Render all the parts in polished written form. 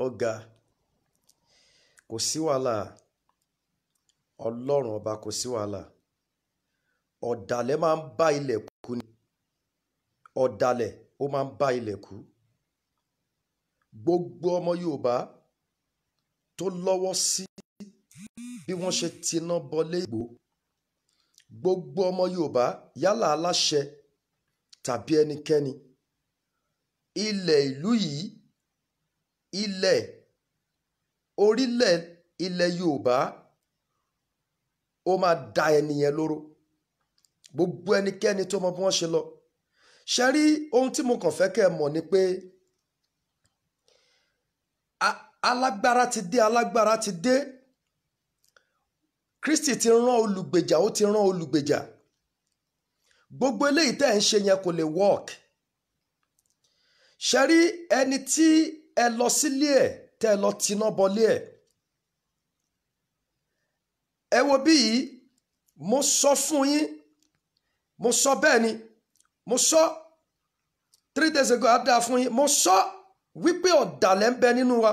ọ̀gá kò sí wàhálà ọlọ́run ọba kò sí wàhálà ọ̀dàlẹ̀ máa ń bá ilẹ̀ kú ni ọ̀dàlẹ̀ ó máa ń bá ilẹ̀ kú gbogbo ọmọ Yorùbá tó lọ́wọ́ sí bí wọ́n ṣe tiná bọlé Ìgbòho gbogbo ọmọ Yorùbá yálà aláṣẹ tàbí ẹnikẹ́ni ilẹ̀ ìlú yìí ilẹ̀ orílẹ̀ ilẹ̀ Yorùbá ó máa da ẹnìyẹn lóró gbogbo ẹnikẹ́ni tó mọ bí wọ́n ṣe lọ ṣe rí ohun tí mo kàn fẹ́ kẹ́ ẹ mọ̀ ni pé alágbára ti dé Kristi ti rán olùgbèjà ó ti rán olùgbèjà gbogbo eléyìí tẹ́ ẹ̀ ń ṣe yẹn kò lè work ṣe rí ẹni tí ẹ lọ sílé ẹ̀ tẹ́ ẹ lọ tiná bọlé ẹ̀ ẹ wo bí yìí mo sọ fún yín mo sọ bẹ́ẹ̀ ni mo sọ 3 days ago á dáa fún yín mo sọ wípé ọ̀dàlẹ̀ ń bẹ nínú wa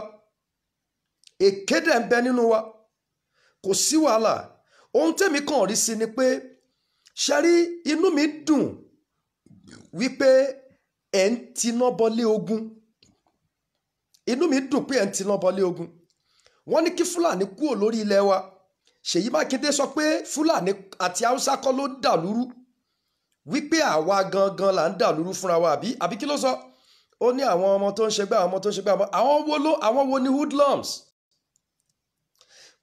èkéde ń bẹ nínú wa kò sí wàhálà ohun tẹ́mi kàn rí sí ni pé ṣe rí inú mi dùn wípé ẹ̀ ń tiná bọlé ogun inú mi dùn pé ẹ̀ ń tiná bọlé ogun wọ́n ní kí Fúlàní kúrò lórí ilẹ̀ wa Ṣèyí Mákindé sọ pé Fúlàní àti Haúsá kọ́ ló dàlúrú wípé àwa gangan là ń dàlúrú fúnra wa àbí kí ló sọ ó ní àwọn ọmọ tó ń ṣe gbá àwọn ọmọ tó ń ṣe gbá àwọn wo ni hoodlums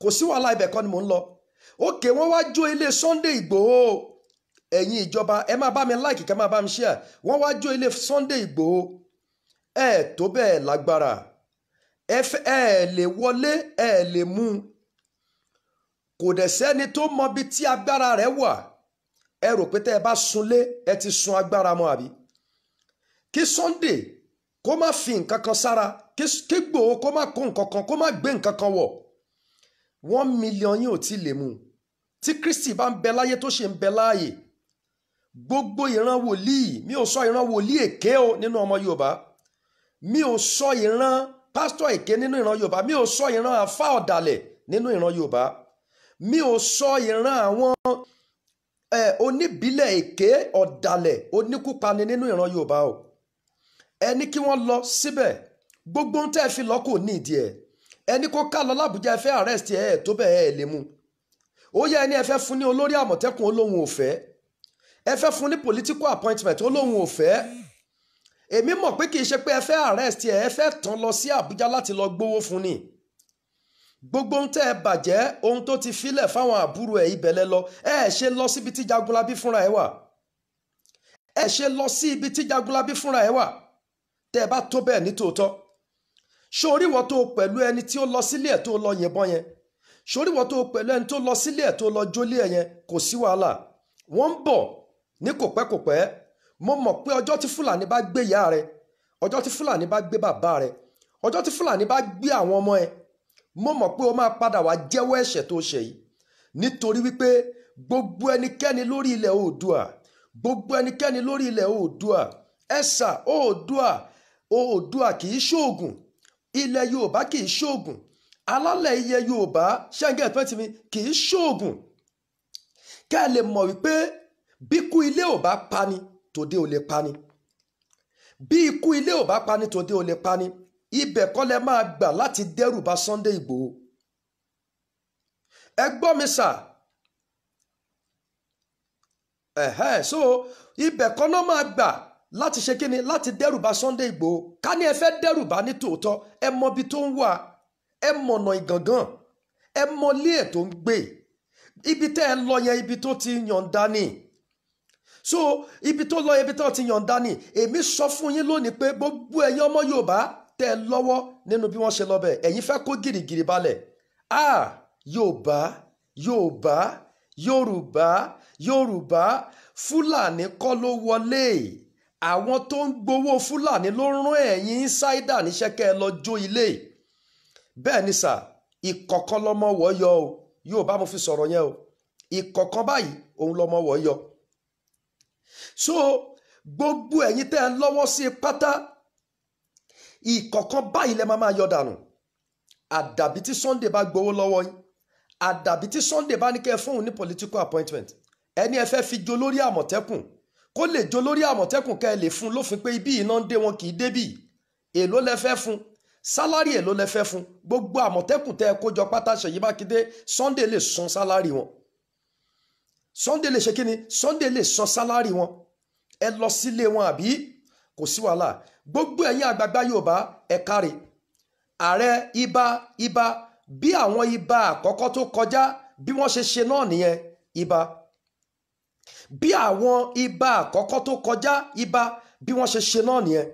kò sí wàhálà ibẹ̀ kọ́ ni mò ń lọ òkè wọ́n wá jó ilé Sunday Ìgbòho ẹ̀yin ìjọba ẹ máa bá mi like kẹ́ máa bá mi share wọ́n wá jó ilé Sunday Ìgbòho ẹ tó bẹ́ẹ̀ lágbára ẹ lè wọlé ẹ lè mú kò dẹ̀ sẹ́ni tó mọ bí tí agbára rẹ̀ wà ẹ rò pé tẹ́ ẹ bá sunlé ẹ ti sun agbára mọ́ àbí kí Sunday kó má fi nǹkan kan sára kí Ìgbòho kó má kó nǹkan kan kó má gbé nǹkan kan wọ̀ 1 million yín ò tí lè mú tí Kristi bá ń bẹ láyé tó ṣe ń bẹ láàyè gbogbo ìran wòlíì mi ò sọ ìran wòlíì èké o nínú ọmọ Yorùbá mi ò sọ ìran pásítọ̀ èké nínú ìran Yorùbá mi ò sọ ìran àfáà ọ̀dàlẹ̀ nínú ìran Yorùbá mi ò sọ ìran àwọn oníbílẹ̀ èké ọ̀dàlẹ̀ oníkúpani nínú ìran Yorùbá o ẹni kí wọ́n lọ síbẹ̀ gbogbo ohun tẹ́ ẹ fi lọ kò ní ìdí ẹ̀ ẹni kó ká lọ l'Àbújá ẹ fẹ́ arrest ẹ tó bẹ́ẹ̀ ẹ lè mú ó yẹ ẹni ẹ fẹ́ fún ní olórí Àmọ̀tẹ́kùn olóhùn ò fẹ́ ẹ fẹ́ fún ní political appointment olóhùn ò fẹ́ èmi mọ̀ pé kì í ṣe pé ẹ fẹ́ arrest ẹ fẹ́ tán lọ sí Àbújá láti lọ gbowó fún ni gbogbo ohun tẹ́ ẹ bàjẹ́ ohun tó ti filẹ̀ fáwọn àbúrò ẹ̀ ibẹ̀lẹ̀ lọ ẹ ṣe lọ síbi tí Jagunlabi fúnra ẹ wà ẹ ṣe lọ sí ibi tí Jagunlabi fúnra ẹ wà tẹ́ ẹ bá tó bẹ́ẹ̀ ní tòótọ́ ṣoríwọ́ tó pẹ̀lú ẹni tí ó lọ sílé ẹ̀ tó lọ yìnbọn yẹn ṣoríwọ́ tó pẹ̀lú ẹni tó lọ sílé ẹ̀ tó lọ jólé ẹ̀ yẹn kò sí wàhálà wọ́n ń bọ̀ ní kòpẹ́kòpẹ́ mo mọ̀ pé ọjọ́ tí Fúlàní bá gbé ìyá rẹ ọjọ́ tí Fúlàní bá gbé bàbá rẹ ọjọ́ tí Fúlàní bá gbé àwọn ọmọ ẹ mo mọ̀ pé o máa padà wá jẹ́wọ́ ẹ̀ṣẹ̀ tó ṣẹ̀ yìí nítorí wípé gbogbo ẹnikẹ́ni lórí ilẹ̀ Oòduà gbogbo ẹnikẹ́ni lórí ilẹ̀ Oòduà ẹ̀sà Oòduà kì í ṣoògùn ilẹ̀ Yorùbá kì í ṣoògùn alálẹ̀ ilẹ̀ Yorùbá ṣẹ́ngẹ́ ẹ̀tọ́ ti mi kì í ṣoògùn kẹ́ ẹ lè mọ̀ wípé bí ikú ilé ò bá pani tòde ò lè pani bí ikú ilé ò bá pani tòde ò lè pani ibẹ̀ kọ́ lẹ máa gbà láti dẹ́rù ba Sunday Ìgbòho ẹ gbọ́ mi sà so ibẹ̀ kọ́ ló máa gbà láti ṣe kíni láti dẹ́rù ba Sunday Ìgbòho ká ní ẹ fẹ́ dẹ́rù ba ní tòótọ́ ẹ mọ ibi tó ń wà ẹ mọ̀nà ìgàngán ẹ mọ ilé ẹ̀ tó ń gbé ibi tẹ́ ẹ lọ yẹn ibi tó ti yọ̀ǹda ni so ibi tó lọ ibi tó ti yọ̀ǹda ni èmi sọ fún yín lónìí pé gbogbo ẹ̀yin ọmọ Yorùbá tẹ́ ẹ lọ́wọ́ nínú bí wọ́n ṣe lọ bẹ̀ ẹ̀yin fẹ́ kó gìrìgìrì balẹ̀ Yorùbá Fúlàní kọ́ ló wọlé àwọn tó ń gbowó Fúlàní ló rán ẹ̀yin insider níṣẹ́ kẹ́ ẹ lọ jó ilé bẹ́ẹ̀ ni sà ìkọ̀kan lọ́mọ wọ̀ yọ o Yorùbá mo fi sọ̀rọ̀ yẹn o ìkọ̀kan báyìí òun lọ́mọ wọ̀ yọ so gbogbo ẹ̀yin tẹ́ ẹ lọ́wọ́ sí pátá ìkọ̀kan báyìí lẹ máa yọ dànù àdàbí tí Sunday bá gbowó lọ́wọ́ yín, àdàbí tí Sunday bá ní kẹ́ fún òun ní political appointment, ẹni ẹ fẹ́ fi jo lórí Àmọ̀tẹ́kùn kó lè jo lórí Àmọ̀tẹ́kùn kẹ́ ẹ lè fún lófin pé ibi iná ń dé wọn kì í débì, èló lẹ fẹ́ fún, sálárì èló lẹ fẹ́ fún, gbogbo Àmọ̀tẹ́kùn tẹ́ ẹ kójọ pátá Ṣèyí Mákindé, Sunday lè san sálárì wọn, Sunday lè ṣe kí ni, Sunday lè san sálárì wọn, ẹ lọ sílé wọn àbí kò sí wàhálà. Gbogbo ẹ̀yin àgbààgbà Yorùbá ẹ káre, ààrẹ ibà bí àwọn ibà àkọ́kọ́ tó kọjá bí wọ́n ṣe ṣe náà nìyẹn, ibà bí àwọn ibà àkọ́kọ́ tó kọjá ibà bí wọ́n ṣe ṣe náà nìyẹn,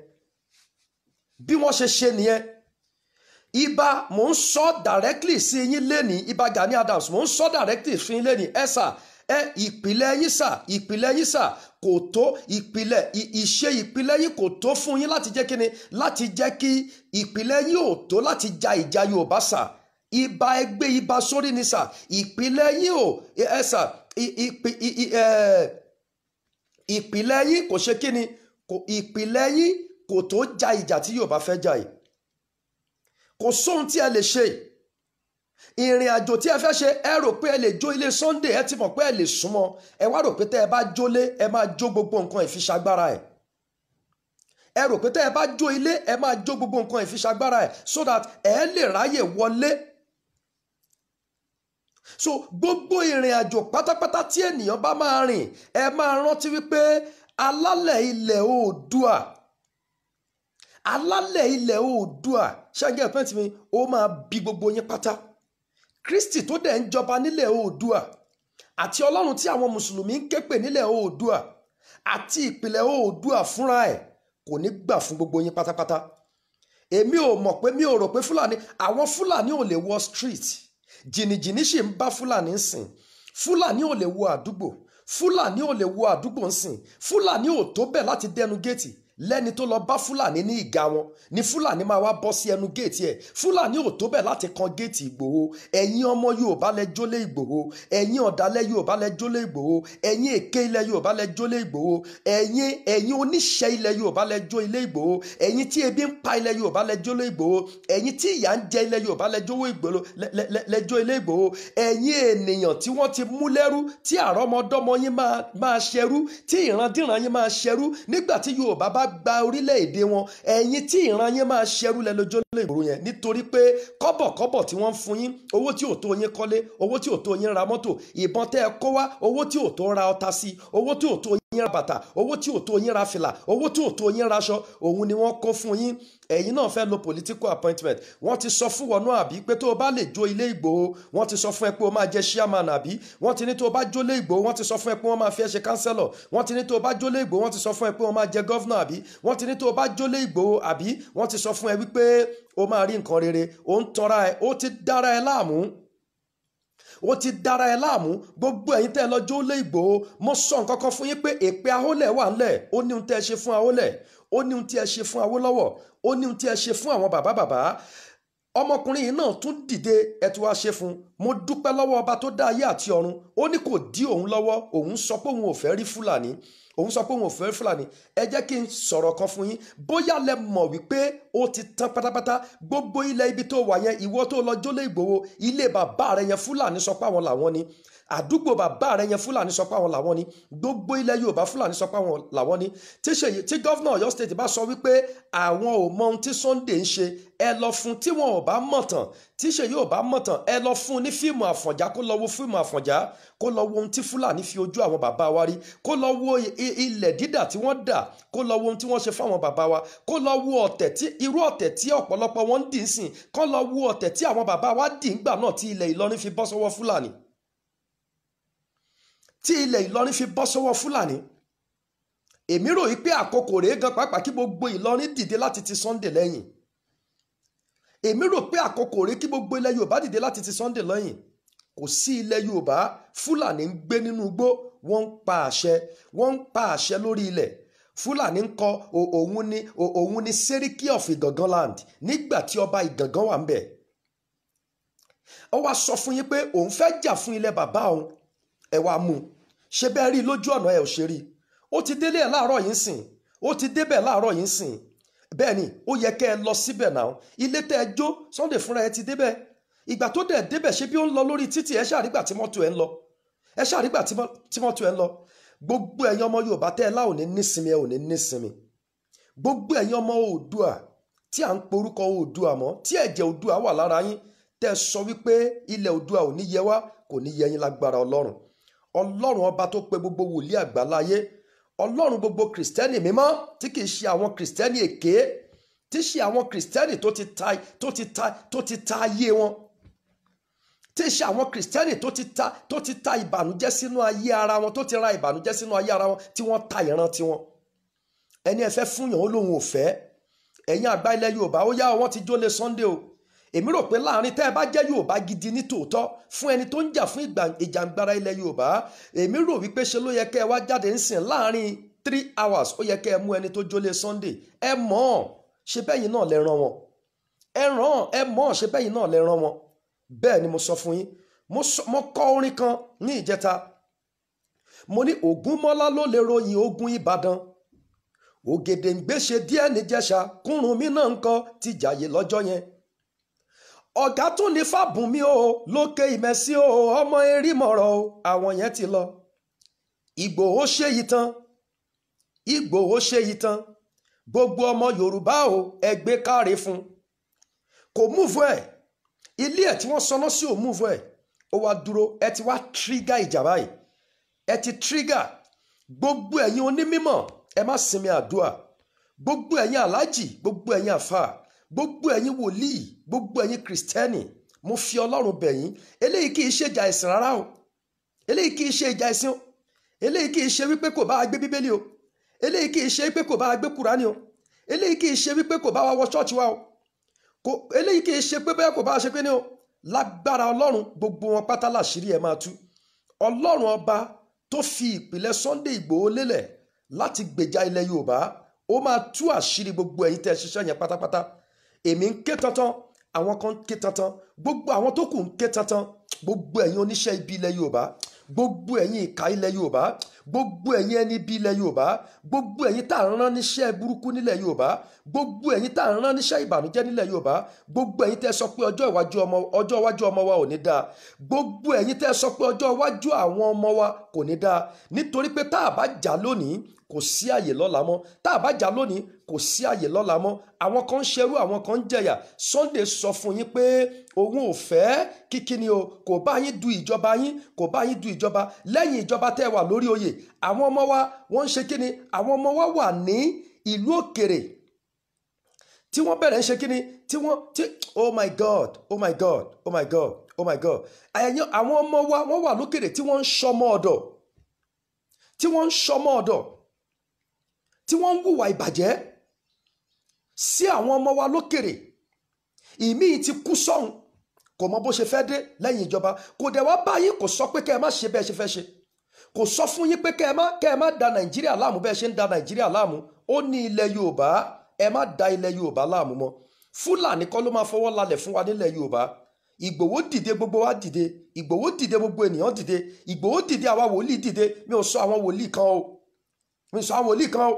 bí wọ́n ṣe ṣe nìyẹn. Ibà mò ń sọ directly sí yín lẹ́ni, Ibà Gani Adams mò ń sọ directly sí yín lẹ́ni, ẹ sà ìpìlẹ̀ yín sà kò tó, ìṣe ìpìlẹ̀ yín kò tó fún yín láti jẹ́ kíni, láti jẹ́ kí ìpìlẹ̀ yín ò tó láti ja ìjà Yorùbá sà. Ibà ẹgbẹ́ ibà sórí ni sà, ìpìlẹ̀ yín ò ẹ sà ìpìlẹ̀ yín kò ṣe kíni, ìpìlẹ̀ yín kò tó ja ìjà tí Yorùbá fẹ́ jà yìí. Kò sóhun tí ẹ lè ṣe, ìrìn àjò tí ẹ fẹ́ ṣe, ẹ rò pé ẹ lè jó ilé Sunday, ẹ ti mọ̀ pé ẹ lè súnmọ́, ẹ wá rò pé tẹ́ ẹ bá jólé ẹ máa jó gbogbo nǹkan ìfiṣagbára ẹ̀, ẹ rò pé tẹ́ ẹ bá jó ilé ẹ máa jó gbogbo nǹkan ìfiṣagbára ẹ̀ so that ẹ lè ráyè wọlé. So gbogbo ìrìn àjò pátápátá tí ènìyàn bá máa rìn, ẹ máa rántí wípé alálẹ̀ ilẹ̀ Oòduà, alálẹ̀ ilẹ̀ Oòduà ṣáàgẹ́ ẹ̀pẹ́ntì mi, ó máa bí gbogbo yín pátá. Kristi tó dẹ̀ ń jọba nílẹ̀ Oòduà àti Ọlọ́run tí àwọn mùsùlùmí ń képe nílẹ̀ Oòduà àti ìpìlẹ̀ Oòduà fúnra ẹ̀ kò ní gbà fún gbogbo yín pátápátá. Èmi ò mọ̀ pé, mi ò rò pé àwọn Fúlàní ò lè wọ street, jìnnìjìnnì sì ń bá Fúlàní sìn, Fúlàní ò lè wọ àdúgbò, Fúlàní ò lè wọ àdúgbò ń sìn, Fúlàní ò tó bẹ̀ láti dẹnu géètì. Lẹ́ni tó lọ bá Fúlàní ní ìgá wọn ni Fúlàní máa wá bọ́ sí ẹnu géètì ẹ̀. Fúlàní ò tó bẹ̀ láti kan géètì Ìgbòho. Ẹ̀yin ọmọ Yorùbá lẹ jólé Ìgbòho, ẹ̀yin ọ̀dàlẹ̀ Yorùbá lẹ jólé Ìgbòho, ẹ̀yin èké ilẹ̀ Yorùbá lẹ jólé Ìgbòho, ẹ̀yin oníṣẹ́ ilẹ̀ Yorùbá lẹ jó ilé Ìgbòho, ẹ̀yin tí ebi ń pa ilẹ̀ Yorùbá lẹ jólé Ìgbòho, ẹ̀yin tí ìyà ń jẹ ilẹ̀ Yorùbá lẹ jó ilé Ìgbòho, ẹ̀yin ènìyàn tí wọ́n ti mú lẹ́rú, tí àrọ́mọdọ́mọ yín máa ṣẹrú, tí ìrandíran yín máa ṣẹrú nígbà tí Yorùbá bá gba orílẹ̀-èdè wọn, ẹ̀yin tí ìran yín máa ṣẹrú lẹ lójó lè Ìgbòho yẹn, nítorí pé kọ́bọ̀kọ́bọ̀ tí wọ́n ń fún yín, owó tí ò tó yín kọ́lé, owó tí ò tó yín ra mọ́tò, ìbọn tẹ́ ẹ kó wá, owó tí ò tó ra ọta sí, owó tí ò tó yín ra bàtà, owó tí ò tó yín ra fìlà, owó tí ò tó yín raṣọ, òun ni wọ́n kó fún yín. Ẹ̀yin náà fẹ́ lo political appointment, wọ́n ti sọ fún wọn náà àbí pé tó o bá lè jó ilé Ìgbòho, wọ́n ti sọ fún ẹ pé o máa jẹ chairman àbí, wọ́n ti ní tó o bá jólé Ìgbòho, wọ́n ti sọ fún ẹ pé wọ́n máa fi ẹ ṣe councillor, wọ́n ti ní tó o bá jólé Ìgbòho, wọ́n ti sọ fún ẹ pé wọ́n máa jẹ governor àbí, wọ́n ti ní tó o bá jólé Ìgbòho àbí, wọ́n ti sọ fún ẹ wípé o máa rí nǹkan rere, o ń tọ́ra ẹ, ó ti dára ẹ láàmú, ó ti dára ẹ láàmú. Gbogbo ẹ̀yin tẹ́ ẹ lọ jólé Ìgbòho, mo sọ nǹkan kan fún yín pé èpè Ahólẹ̀ wà ńlẹ̀, ó ní ohun tẹ́ ẹ ṣe fún Ahólẹ̀, ó ní ohun tí ẹ ṣe fún Awólọ́wọ̀, ó ní ohun tí ẹ ṣe fún àwọn bàbá. Ọmọkùnrin yìí náà tún dìde, ẹ tún wá ṣe fún. Mo dúpẹ́ lọ́wọ́ ọba tó dá ayé àti ọ̀run, ó ní kò dí òun lọ́wọ́, òun sọ pé òun ò fẹ́ rí Fúlàní, òun sọ pé òun ò fẹ́ rí Fúlàní. Ẹ jẹ́ kí n sọ̀rọ̀ kan fún yín, bóyá lẹ mọ̀ wípé ó ti tán pátápátá. Gbogbo ilẹ̀ ibi tó wà yẹn, ìwọ tó lọ jólé Ìgbòho, ilé bàbá rẹ yẹn Fúlàní sọ pé àwọn làwọn ni, àdúgbò bàbá rẹ yẹn Fúlàní sọ pé àwọn làwọn ni, gbogbo ilẹ̀ Yorùbá Fúlàní sọ pé àwọn làwọn ni. Tí gọ́vnà Ọ̀yọ́ state bá sọ wípé àwọn ò mọ ohun tí Sunday ń ṣe, ẹ lọ fún, tí wọn ò bá mọ̀ tán, tí Ṣèyí ò bá mọ̀ tán, ẹ lọ fún ní fíìmù Àfọ̀njá, kó lọ wo fíìmù Àfọ̀njá, kó lọ wo ohun tí Fúlàní fi ojú àwọn bàbá wa rí, kó lọ wo ilẹ̀ dídà tí wọ́n dà, kó lọ wo ohun tí wọ́n ṣe fáwọn bàbá wa, kó lọ wo ọ̀tẹ̀ tí irú ọ̀tẹ̀ tí ọ̀pọ̀lọpọ̀ wọn ń dì í sìn, kó lọ wo ọ̀tẹ̀ tí àwọn bàbá wa dì ńgbà náà tí ilẹ̀ Ìlọrin fi bọ́ sọ́wọ́ Fúlàní, tí ilẹ̀ Ìlọrin fi bọ́ sọ́wọ́ Fúlàní. Èmi rò yí pé àkókò rèé gan pàápàá kí gbogbo Ìlọrin dìde láti ti Sunday lẹ́yìn. Èmi rò pé àkókò rèé kí gbogbo ilẹ̀ Yorùbá dìde láti ti Sunday lẹ́yìn. Kò sí ilẹ̀ Yorùbá, Fúlàní ń gbé nínú igbó, wọ́n ń pa àṣẹ lórí ilẹ̀. Fúlàní ń kọ òun ni Sẹ́ríkì of Ìgàngán land nígbà tí ọba Ìgàngán wà ń bẹ̀. Ó wá sọ fún yín pé òun fẹ́ jà fún ilẹ̀ bàbá òun, ẹ wá mú un. Ṣé bẹ́ẹ̀ rí lójú ọ̀nà ẹ ò ṣe rí? Ó ti délé ẹ̀ láàárọ̀ yìí sìn, ó ti débẹ̀ láàárọ̀ yìí sìn. bẹ́ẹ̀ ni ó yẹ kẹ́ ẹ lọ síbẹ̀ náà. Ilé tẹ́ ẹ jó Sunday fúnra ẹ ti débẹ̀. Ìgbà tó dẹ̀ débẹ̀ ṣe bí ó ń lọ lórí títì ẹ ṣàrígbà tí mọ́tò ẹ ń lọ. Ẹ ṣàrígbà tí mọ́tò ẹ ń lọ. Gbogbo ẹ̀yin ọmọ Yorùbá tẹ́ ẹ lá ò ní nísinmi ẹ ò ní nísinmi. Gbogbo ẹ̀yin ọmọ Oòduà tí à ń porúkọ Oòduà mọ́ tí ẹ̀jẹ̀ Oòduà wà lára yín tẹ́ ẹ sọ wípé ilẹ̀ Oòduà ò ní yẹ wá kò ní yẹ yín lágbára Ọlọ́run. Ọlọ́run ọba tó pe gbogbo wòlíì àgbáláyé, Ọlọ́run gbogbo kìrìsìtẹ́nì mímọ́ tí kìí ṣe àwọn kìrìsìtẹ́nì èké, tí ṣe àwọn kìrìsìtẹ́nì tó ti ta ayé wọn, tí ṣe àwọn kìrìsìtẹ́nì tó ti ta ìbànújẹ́ sínú ayé ara wọn, tó ti ra ìbànújẹ́ sínú ayé ara wọn, tí wọ́n ta ìran tiwọn. Ẹni ẹ fẹ́ fúnyàn ó lóun ò fẹ́. Ẹ̀yin àgbà ilẹ̀ Yorùbá ó yá wọn ti jólè Sunday o. Èmi rò pé láàrin tẹ́ ẹ bá jẹ́ Yorùbá gidi ní tòótọ́ fún ẹni tó ń jà fún ìjàngbara ilẹ̀ Yorùbá, èmi rò wípé ṣe ló yẹ kẹ́ ẹ wá jáde ń sìn láàrin 3 hours ó yẹ kẹ́ ẹ mú ẹni tó jólè Sunday. Ẹ mọ̀ ọ́n ṣe bẹ́yìn náà lẹ rán wọn. Ẹ mọ̀ ọ́n ṣe bẹ́yìn náà lẹ rán wọn. Bẹ́ẹ̀ ni mo sọ fún yín. Mo kọ orin kan ní ìjẹta. Mo ní Ògúnmọ́lá ló lè ròyìn ogun Ìbàdàn. Ògèdèǹgbé ṣe díẹ̀ níjẹ̀ṣà Kúrúnmí náà ń kọ́ ti jàyè lọ́jọ́ yẹn. Ọ̀gá tún ní Fábùnmí o lókè Ìmẹ̀sí o ọmọ erímọ̀rọ̀ o àwọn yẹn ti lọ. Ìgbòho ṣe yìí tán. Ìgbòho ṣe yìí tán. Gbogbo ọmọ Yorùbá o ẹgbẹ́ káre fún. Kò múvu ẹ̀. Ilé ẹ̀ tí wọ́n sọná sí ò múvu ẹ̀. Ó wá dúró ẹ ti wá tírígà ìjà báyìí. Ẹ ti tírígà. Gbogbo ẹ̀yin onímímọ̀ ẹ má sinmi àdúrà. Gbogbo ẹ̀yin aláàjì, gbogbo ẹ̀yin àfà, gbogbo ẹ̀yin wòlíì, gbogbo ẹ̀yin kìrìsìtẹ́nì, mo fi Ọlọ́run bẹ̀ yín. Eléyìí kì í ṣe ìjà ẹ̀sìn rárá o. Eléyìí kì í ṣe ìjà ẹ̀sìn o. Eléyìí kì í ṣe wípé kò bá gbé Bíbélì o. Eléyìí kì í ṣe wípé kò bá gbé Kùránì o. Eléyìí kì í ṣe wípé kò bá wọ ṣọ́ọ̀ṣì wa o. Eléyìí kì í ṣe pé bẹ́ẹ̀ kò bá ṣe pé ní o. Lágbára Ọlọ́run gbogbo wọn pátá láṣìírí ẹ̀ máa tú. Ọlọ́run ọba tó fi ìpìlẹ̀ Sunday Ìgbòho lélẹ̀ láti gbèjà ilẹ̀ Yorùbá ó máa tú àṣírí gbogbo ẹ̀yin tẹ́ ṣiṣẹ́ yẹn pátápátá. Èmi ń ké tantan, àwọn kan ń ké tantan, gbogbo àwọn tó kù ń ké tantan, gbogbo ẹ̀yin oníṣẹ́ ibi ilẹ̀ Yorùbá, gbogbo ẹ̀yin ìkà ilẹ̀ Yorùbá, gbogbo ẹ̀yin ẹni ibi ilẹ̀ Yorùbá, gbogbo ẹ̀yin tá à ń rán níṣẹ́ burúkú nílẹ̀ Yorùbá, gbogbo ẹ̀yin tá à ń rán níṣẹ́ ìbànújẹ́ nílẹ̀ Yorùbá, gbogbo ẹ̀yin tẹ́ sọ pé ọjọ́ iwájú ọmọ wa ò ní dáa, gbogbo ẹ̀yin tẹ́ sọ pé ọjọ́ iwájú àwọn ọmọ wa kò ní dáa, nítorí pé tá a bá jà lónìí kò sí àyè lọ́la mọ́, tá a bá jà lónìí kò sí àyè lọ́la mọ́. Àwọn kan ń ṣerú, àwọn kan ń jẹ̀yà. Sunday sọ fún yín pé òun ò fẹ́ kíkí ni o, kò bá yín du ìjọba yín, kò bá yín du ìjọba. Lẹ́yìn ìjọba tẹ́ wà lórí oyè, àwọn ọmọ wa wọ́n ń ṣe kíni, àwọn ọmọ wa wà ní ìlú òkèrè tí wọ́n bẹ̀rẹ̀ ń ṣe kíni, oh my God, oh my God, oh my God, oh my God. Àwọn ọmọ wa wọ́n wà lókèrè tí wọ́n ń ṣọmọ ọ̀dọ̀, tí wọ́n ń ṣọmọ ọ̀dọ̀, tí wọ́n ń hùwà ìbàjẹ́ sí àwọn ọmọ wa lókèrè. Ìmíì ti kú sọ́hun, kò mọ bó ṣe fẹ́ dé lẹ́yìn ìjọba, kò dẹ̀ wá báyìí, kò sọ pé kẹ́ ẹ má ṣe bẹ́ẹ̀ ṣe fẹ́ ṣe, kò sọ fún yín pé kẹ́ ẹ má da Nàìjíríà láàmú bẹ́ẹ̀ ṣe ń da Nàìjíríà láàmú. Ó ní ilẹ̀ Yorùbá, ẹ má da ilẹ̀ Yorùbá láàmú mọ́. Fúlàní kọ́ ló máa fọwọ́ lálẹ̀ fún wa nílẹ̀ Yorùbá. Ìgbòho dìde, gbogbo wa dìde. Ìgbòho dìde, gbogbo ènìyàn dìde. Ìgbòho dìde, àwa wòlíì dìde. Mi ò sọ àwọn wòlíì kan o. Mi ò sọ àwọn wòlíì kan o.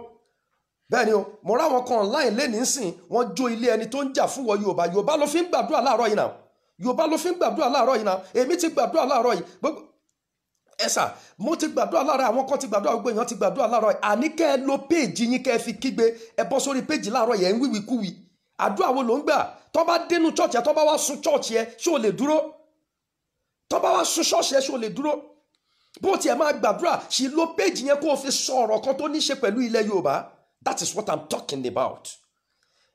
Bẹ́ẹ̀ ni o, mo rá wọn kan online lẹ́ni ńsìn, wọ́n jó ilé ẹni tó ń jà fún wọ Yorùbá. Yorùbá ló fi ń gbàdúrà láàárọ̀ yìí náà. Yorùbá ló fi ń gbàdúrà láàárọ̀ yìí náà. Èmi ti gbàdúrà láàárọ̀ yìí. Ẹ̀sà, mo ti gbàdúrà láàárọ̀, àwọn kan ti gbàdúrà, gbogbo èèyàn ti gbàdúrà láàárọ̀ yìí. Àní kẹ́ ẹ lo péèjì yín kẹ́ ẹ fi kígbe, ẹ bọ́ sórí péèjì láàárọ̀ yẹn ń wíwí kúwì. Àdúrà wo ló ń gbà? Tó bá dénú chọ́ọ̀chì ẹ, tó bá wá sún chọ́ọ̀chì ẹ, ṣé o lè dúró? Tó bá wá sún ṣọ́ọ̀ṣì ẹ, ṣé o lè dúró? Bó tiẹ̀ máa gbàdúrà, ṣì lo péèjì yẹn kó o fi sọ ọ̀rọ̀ kan tó ní ṣe pẹ̀lú ilẹ̀ Yorùbá. That is what I'm talking about.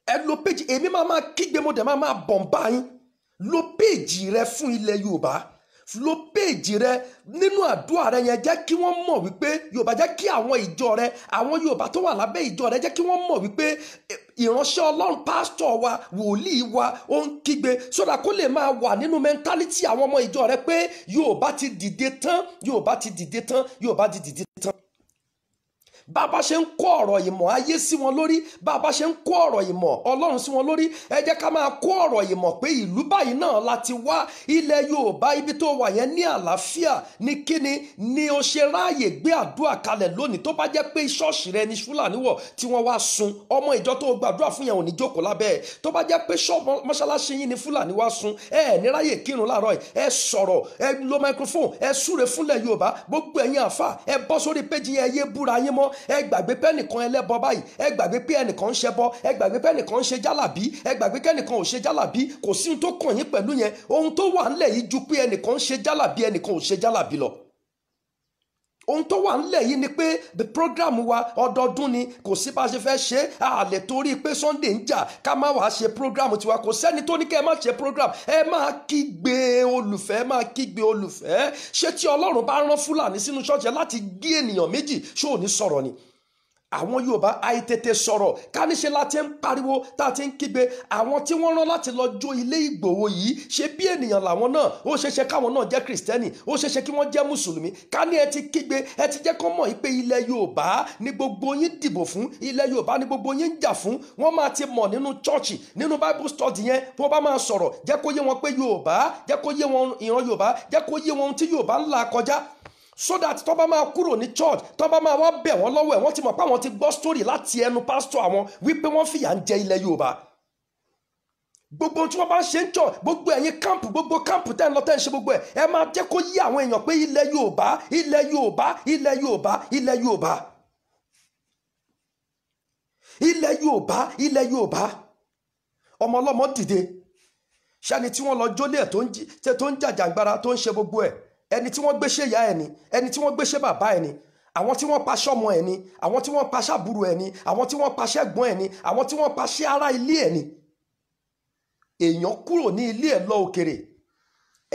Ẹ lo péjì, èmi máa kígbe, mo dẹ̀ máa bọ̀m̀bá yín. Lo péjì rẹ fún ilẹ̀ Yorùbá. Lo péjì rẹ nínú àdúrà rẹ yẹn, jẹ́ kí wọ́n mọ̀ wípé Yorùbá, jẹ́ kí àwọn ìjọ rẹ, àwọn Yorùbá tó wà lábẹ́ ìjọ rẹ, jẹ́ kí wọ́n mọ̀ wípé ìránṣẹ́ Ọlọ́run, pásítọ̀ wa, wòlíì wa, ó ń kígbe, sódà kó lè máa wà nínú mẹ́ńtálítì àwọn ọmọ ìjọ rẹ pé Yorùbá ti dìde tán, Yorùbá ti dìde tán, Yorùbá ti dìde tán. bá a bá ṣe ń kó ọ̀rọ̀ ìmọ̀ ayé sí wọn lórí, bá a bá ṣe ń kó ọ̀rọ̀ ìmọ̀ Ọlọ́run sí wọn lórí, ẹ jẹ́ ká máa kó ọ̀rọ̀ ìmọ̀ pé ìlú báyìí náà láti wá, ilẹ̀ Yorùbá ibi tó wà yẹn ní àlàáfíà ní kíni ni o ṣe ráàyè gbé àdúrà kalẹ̀ lónìí. Tó bá jẹ́ pé ṣọ́ọ̀ṣì rẹ ní Fúlàní wọ̀ tí wọ́n wá sun, ọmọ ìjọ tó gbàdúrà fún yẹn ò ní jókòó lábẹ́ ẹ̀. Tó bá jẹ́ pé mọ́ṣáláṣí yín ní Fúlàní wá sun, ẹ ní ráàyè kírun láàárọ̀ yìí, ẹ sọ̀rọ̀, ẹ lo microphone, ẹ súre fúnlẹ̀ Yorùbá. Gbogbo ẹ̀yin àfà, ẹ bọ́ sórí péjì yẹn, ẹ yé búra yín mọ́. Ẹ gbàgbé pé ẹnìkan ẹlẹ́bọ báyìí, ẹ gbàgbé pé ẹnìkan ń ṣẹbọ, ẹ gbàgbé pé ẹnìkan ń ṣe jálàbí, ẹ gbàgbé pé ẹnìkan ò ṣe jálàbí. Kò sí ohun tó kàn yín pẹ̀lú yẹn. Ohun tó wà ńlẹ̀ yìí ju pé ẹnìkan ń ṣe jálàbí ẹnìkan ò ṣe jálàbí lọ. Ohun tó wà ńlẹ̀ yìí ni pé the program wa ọdọọdún ni, kò sí bá ṣe fẹ́ ṣe, a lè torí pé Sunday ń jà ká má wàá ṣe program tiwa. Kò sẹ́ni tó ní kẹ́ ẹ má ṣe program. Ẹ máa kígbe olùfẹ́, máa kígbe olùfẹ́. Ṣé tí Ọlọ́run bá rán Fúlàní sínú ṣọ́ọ̀ṣì láti gé ènìyàn méjì, ṣó ò ní sọ̀rọ̀ ni? Àwọn Yorùbá àìtètè sọ̀rọ̀, ká níṣe láti ń pariwo tá a ti ń kígbe. Àwọn tí wọ́n rán láti lọ jó ilé Ìgbòho yìí, ṣe bí ènìyàn làwọn náà. Ó ṣeéṣe káwọn náà jẹ́ Kristẹni, ó ṣeéṣe kí wọ́n jẹ́ Mùsùlùmí. Ká ní ẹ ti kígbe, ẹ ti jẹ́ kó mọ̀ pé ilẹ̀ Yorùbá ni gbogbo yín dìbò fún, ilẹ̀ Yorùbá ni gbogbo yín ń jà fún. Wọ́n máa ti mọ̀ nínú chọ́ọ̀chì, nínú Bible study yẹn, bí wọ́n bá máa sọ̀rọ̀, jẹ́ kó yé wọn pé Yorùbá, jẹ́ kó yé wọn ìran Yorùbá, jẹ́ kó yé wọn ohun tí Yorùbá ń là kọjá. So that tó bá máa kúrò ní church, tó bá máa wá bẹ̀ wọ́n lọ́wọ́ ẹ̀, wọ́n ti mọ̀ pé àwọn ti gbọ́ story láti ẹnu pásítọ̀ àwọn wípé wọ́n fìyà ń jẹ ilẹ̀ Yorùbá. Gbogbo tí wọ́n bá ń ṣe ń church, gbogbo ẹ̀yin kámpù, gbogbo kámpù tẹ́ ń lọ tẹ́ ń ṣe gbogbo ẹ̀, ẹ máa jẹ́ kó yé àwọn èèyàn pé ilẹ̀ Yorùbá, ilẹ̀ Yorùbá, ilẹ̀ Yorùbá, ilẹ̀ Yorùbá, ilẹ̀ Yorùbá, ilẹ̀ Yorùbá. Ọmọ ọlọ́mọ dìde, ṣáni tí wọ́n lọ jólé ẹ̀ tó ń jàjàgbara tó ń ṣe gbogbo ẹ̀. Ẹni tí wọ́n gbéṣẹ́ ìyá ẹ̀ ni, ẹni tí wọ́n gbéṣẹ́ bàbá ẹ̀ ni, àwọn tí wọ́n paṣẹ́ ọmọ ẹ̀ ni, àwọn tí wọ́n paṣẹ́ àbúrò ẹ̀ ni, àwọn tí wọ́n paṣẹ́ ẹ̀gbọ́n ẹ̀ ni, àwọn tí wọ́n paṣẹ́ ará ilé ẹ̀ ni. Èèyàn kúrò ní ilé ẹ̀ lọ òkèrè,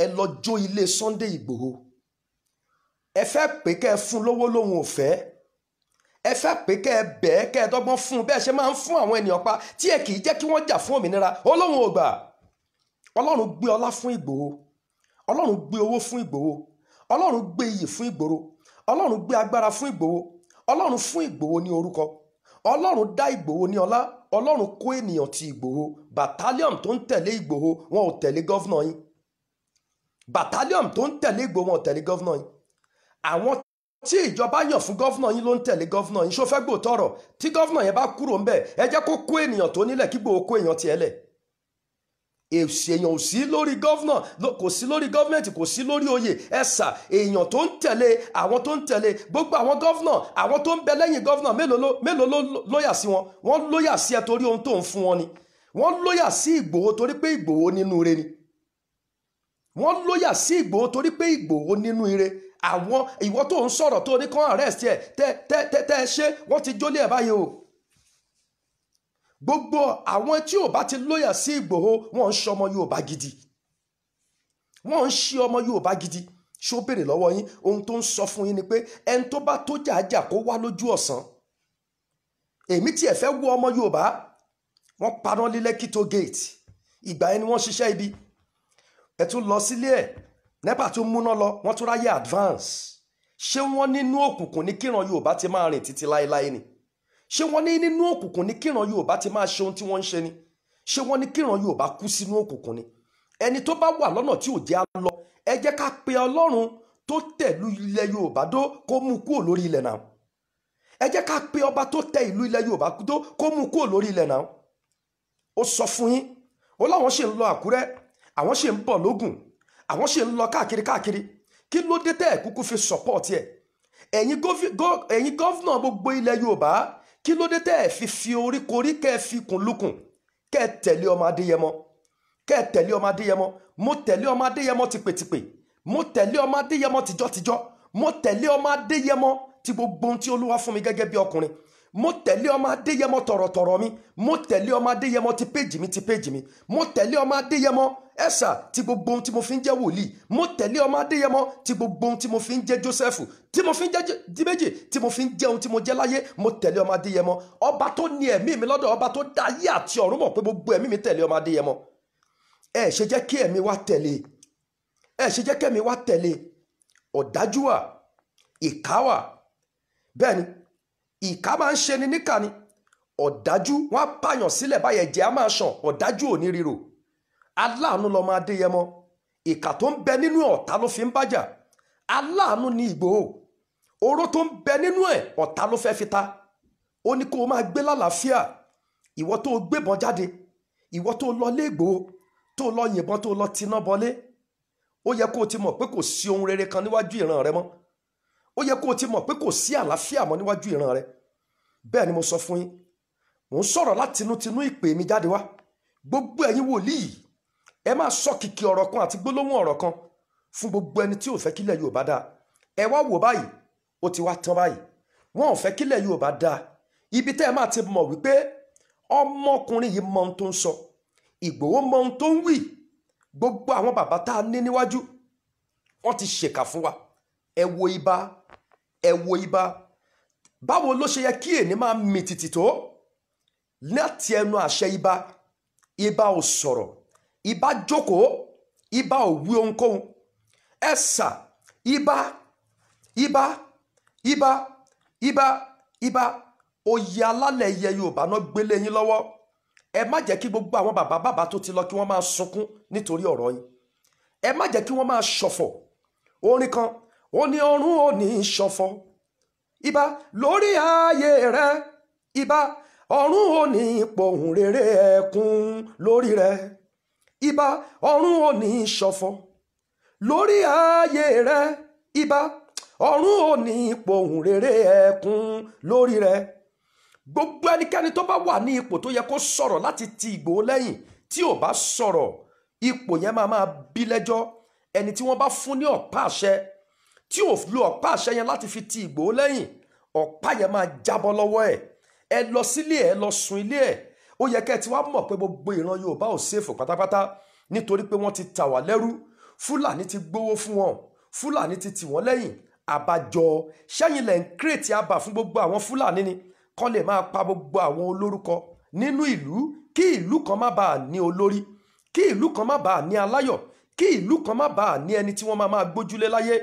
ẹ lọ jó ilé Sunday Ìgbòho. Ẹ fẹ́ pé kẹ́ ẹ fún lówó lóhun ò fẹ́, ẹ fẹ́ pé kẹ́ ẹ bẹ́ẹ̀ kẹ́ ẹ dọ́gbọ́n fún bẹ́ẹ̀ ṣe máa ń fún àwọn ènìyàn pa tí ẹ kì í jẹ́ kí wọ́n jà fún òmìnira. Ọlọ́run ò gbà. Ọlọ́run gbé ọlá fún Ìgbòho, Ọlọ́run gbé owó fún Ìgbòho, Ọlọ́run gbé iyì fún Ìgbòho, Ọlọ́run gbé agbára fún Ìgbòho, Ọlọ́run fún Ìgbòho ní orúkọ, Ọlọ́run dá Ìgbòho ní ọlá, Ọlọ́run kó ènìyàn ti Ìgbòho. Battalion tó ń tẹ̀lé Ìgbòho wọn ò tẹ̀lé gọ́vnà yín. Battalion tó ń tẹ̀lé Ìgbòho wọn ò tẹ̀lé gọ́vnà yín. Àwọn tí ìjọba yàn fún gọ́vnà yín ló ń tẹ̀lé gọ́vnà yín. Ṣó fẹ́ gbòòtọ́ ọ̀rọ̀? Tí gọ́vnà yẹn bá kúrò ńbẹ̀, ẹ jẹ́ kó kó ènìyàn tó nílẹ̀ kí Ìgbòho kó èèyàn tiẹ̀ lẹ̀. Èèyàn ò sí lórí gọ́vnà, kò sí lórí gọ́vnmẹ̀ntì, kò sí lórí oyè. Ẹ̀sà èèyàn tó ń tẹ̀lé, àwọn tó ń tẹ̀lé gbogbo àwọn gọ́vnà, àwọn tó ń bẹ lẹ́yìn gọ́vnà mélòó ló lóyà sí wọn? Wọ́n lóyà sí ẹ torí ohun tó ń fún wọn ni. Wọ́n lóyà sí Ìgbòho torí pé Ìgbòho nínú ire ni. Wọ́n lóyà sí Ìgbòho torí pé Ìgbòho nínú ire. Àwọn ìwọ tó ń sọ̀rọ̀ tó ní kán arrest ẹ tẹ́ ṣe wọ́n ti jólé ẹ̀ báyìí o. Gbogbo àwọn tí ò bá ti lóyà sí Ìgbòho wọ́n ń ṣe ọmọ Yorùbá gidi, wọ́n ń ṣe ọmọ Yorùbá gidi. Ṣó béèrè lọ́wọ́ yín, ohun tó ń sọ fún yín ni pé ẹni tó bá tó jàjà kó wá lójú ọ̀sán. Èmi tí ẹ fẹ́ wo ọmọ Yorùbá, wọ́n paná lé Lekki Toll Gate, ìgbà ẹni wọ́n ṣiṣẹ́ ibi. Ẹ tún lọ sílé ẹ̀, NEPA tún múná lọ, wọ́n tún ráyè advance. Ṣé wọ́n nínú òkùnkùn ní kíran Yorùbá ti máa rìn títí láéláé ni? Ṣé wọ́n ní nínú òkùnkùn ní kíran Yorùbá ti máa ṣe ohun tí wọ́n ń ṣe ni? Ṣé wọ́n ní kíran Yorùbá kú sínú òkùnkùn ni? Ẹni tó bá wà lọ́nà tí ò jẹ́ á lọ, ẹ jẹ́ ká pe Ọlọ́run tó tẹ̀lú ilẹ̀ Yorùbá dó kó mú kúrò lórí ilẹ̀ náà. Ẹ jẹ́ ká pe ọba tó tẹ ìlú ilẹ̀ Yorùbá dó kó mú kúrò lórí ilẹ̀ náà. Ó sọ fún yín, ó láwọn ṣe ń lọ Àkúrẹ́, àwọn ṣe ń bọ̀ lógùn, àwọn ṣe ń lọ káàkiri. Kí ló dé tẹ́ ẹ̀ kúkú fi support ẹ̀? Ẹ̀yin gọ́vnà gbogbo ilẹ̀ Yorùbá, kí ló dé tẹ́ ẹ̀ fi orí korí kẹ́ ẹ fi kùn lukùn kẹ́ ẹ tẹ̀lé ọmọ Adéyẹmọ, kẹ́ ẹ tẹ̀lé ọmọ Adéyẹmọ? Mo tẹ̀lé ọmọ Adéyẹmọ tipètipè, mo tẹ̀lé ọmọ Adéyẹmọ tìjọ́tìjọ́, mo tẹ̀lé ọmọ Adéyẹmọ ti gbogbo ohun tí Olúwa fún mi gẹ́gẹ́ bí ọkùnrin. Mo tẹ̀lé ọmọ Adéyẹmọ tọ̀rọ̀tọ̀rọ̀ mi, mo tẹ̀lé ọmọ Adéyẹmọ ti péjì mi, mo tẹ̀lé ọmọ Adéyẹmọ ẹ̀sà ti gbogbo ohun tí mo fi ń jẹ́ wòlíì, mo tẹ̀lé ọmọ Adéyẹmọ ti gbogbo ohun tí mo fi ń jẹ́ Jósẹ́fù, tí mo fi ń jẹ́ Díméjì, tí mo fi ń jẹ́ ohun tí mo jẹ́ láyé. Mo tẹ̀lé ọmọ Adéyẹmọ. Ọba tó ní ẹ̀mí mi lọ́dọ̀, ọba tó dá ayé àti ọ̀run mọ̀ pé gbogbo ẹ̀mí mi tẹ̀lé ọmọ Adéyẹmọ. Ẹ ṣe jẹ́ kí ẹ̀mí wa tẹ̀lé, ẹ ṣe jẹ́ kí ẹ̀mí wa tẹ̀lé. Ọ̀dájú wà, ìkà wà, bẹ́ẹ̀ ni ìkà máa ń ṣe ni níkà ni. Ọ̀dájú wọ́n á pààyàn sílẹ̀ báyẹn jẹ́ á máa ṣàn, ọ̀dájú ò ní ríro. Aláàánú lọmọ Adéyẹmọ, ìkà tó ń bẹ nínú ọ̀tá ló fi ń bájà. Aláàánú ni Ìgbòho, oró tó ń bẹ nínú ẹ̀ ọ̀tá ló fẹ́ fi ta. Ó ní kó o máa gbé lálàáfíà. Ìwọ tó gbébọn jáde, ìwọ tó lọ lé Ìgbòho, tó lọ yìnbọn, tó lọ tiná bọlé, ó yẹ kó o ti mọ̀ pé kò sí ohun rere kan níwájú ìran rẹ mọ́. Ó yẹ kó o ti mọ̀ pé kò sí àlàáfíà mọ́ níwájú ìran rẹ. Bẹ́ẹ̀ ni mo sọ fún yín, mò ń sọ̀rọ̀ látinútinú ìpè mi jáde wá. Gbogbo ẹ̀yin wòlíì, ẹ máa sọ kìkì ọ̀rọ̀ kan àti gbólóhùn ọ̀rọ̀ kan fún gbogbo ẹni tí ò fẹ́ kílẹ̀ Yorùbá dáa. Ẹ wá wò báyìí, ó ti wá tán báyìí. Wọn ò fẹ́ kílẹ̀ Yorùbá dáa. Ibi tẹ́ ẹ máa ti mọ̀ wípé ọmọkùnrin yìí mọ ohun tó ń sọ, Ìgbòho mọ ohun tó ń wí. Gbogbo àwọn bàbá tá a ní níwájú, wọ́n ti ṣèkà fún wa. Ẹ wo ibà, ẹ wo ibà. Báwo ló ṣe yẹ kí èní máa mì tìtì tó? Láti ẹnu àṣẹ ibà, ibà ò sọ̀rọ̀, ibà jókòó, ibà ò wí ohunkóhun. Ẹ sà, ibà, ibà, ibà, ibà, ibà. Oyè alálẹ̀ ilẹ̀ Yorùbá náà gbélé yín lọ́wọ́. Ẹ má jẹ́ kí gbogbo àwọn bàbá tó ti lọ kí wọ́n máa sunkún nítorí ọ̀rọ̀ yín. Ẹ má jẹ́ kí wọ́n máa ṣọ̀fọ̀. Orin kan, ó ní ọ̀run ò ní ṣọ̀fọ̀. Ibà lórí ayé rẹ, ibà ọ̀run ò ní pohùn rere ẹkún lórí rẹ. Ibà ọ̀run ò ní ṣọ̀fọ̀. Lórí ayé rẹ, ibà ọ̀run ò ní pohùn rere ẹkún lórí rẹ. Gbogbo ẹnikẹ́ni tó bá wà ní ipò tó yẹ kó sọ̀rọ̀ láti ti Ìgbòho lẹ́yìn, tí ò bá sọ̀rọ̀, ipò yẹn máa bí lẹ́jọ́. Ẹni tí wọ́n bá fún ní ọ̀pá àṣẹ, tí ò lo ọ̀pá àṣẹ yẹn láti fi ti Ìgbòho lẹ́yìn, ọ̀pá yẹn máa jábọ́ lọ́wọ́ ẹ̀. Ẹ lọ sílé ẹ lọ sùn ilé ẹ̀. Ó yẹ kẹ́ ẹ ti wá mọ̀ pé gbogbo ìran Yorùbá ò ṣèfò pátápátá nítorí pé wọ́n ti tà wá lẹ́rú. Fúlàní ti gbówó fún wọn, Fúlàní ti tì wọ́n lẹ́yìn. Àbájọ sẹ́yìn lẹ́ ń kírètì àbà fún gbogbo àwọn Fúlàní ni kọ́ lè máa pa gbogbo àwọn olórúkọ nínú ìlú, kí ìlú kan má bàa ní olórí, kí ìlú kan má bàa ní aláyọ̀, kí ìlú kan má bàa ní ẹni tí wọ́n máa gbójúlé láyé.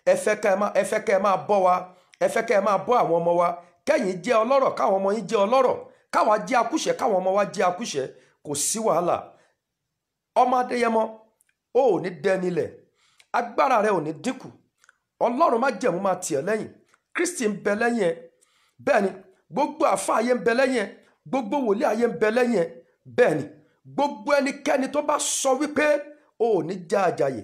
Ẹ fẹ́ kẹ́ ẹ máa bọ́ wa, ẹ fẹ́ kẹ́ ẹ máa bọ́ àwọn ọmọ wa. Kẹ́yìn jẹ́ ọlọ́rọ̀, káwọn ọmọ yín jẹ́ ọlọ́rọ̀, káwa jẹ́ akúṣẹ̀, káwọn ọmọ wa jẹ́ akúṣẹ̀. Kò sí wàhálà. Ọmọ Adéyẹmọ, ó ò ní dẹnilẹ̀, agbára rẹ ò ní dínkù. Ọlọ́run má jẹ̀mú máa tì ẹ́ lẹ́yìn. Kristi ń bẹ lẹ́yìn ẹ. Bẹ́ẹ̀ ni, gbogbo àfáà ayé ń bẹ lẹ́yìn ẹ, gbogbo wòlíì ayé ń bẹ lẹ́yìn ẹ. Bẹ́ẹ̀ ni, gbogbo ẹnikẹ́ni tó bá sọ wípé o ò ní já àjàyè,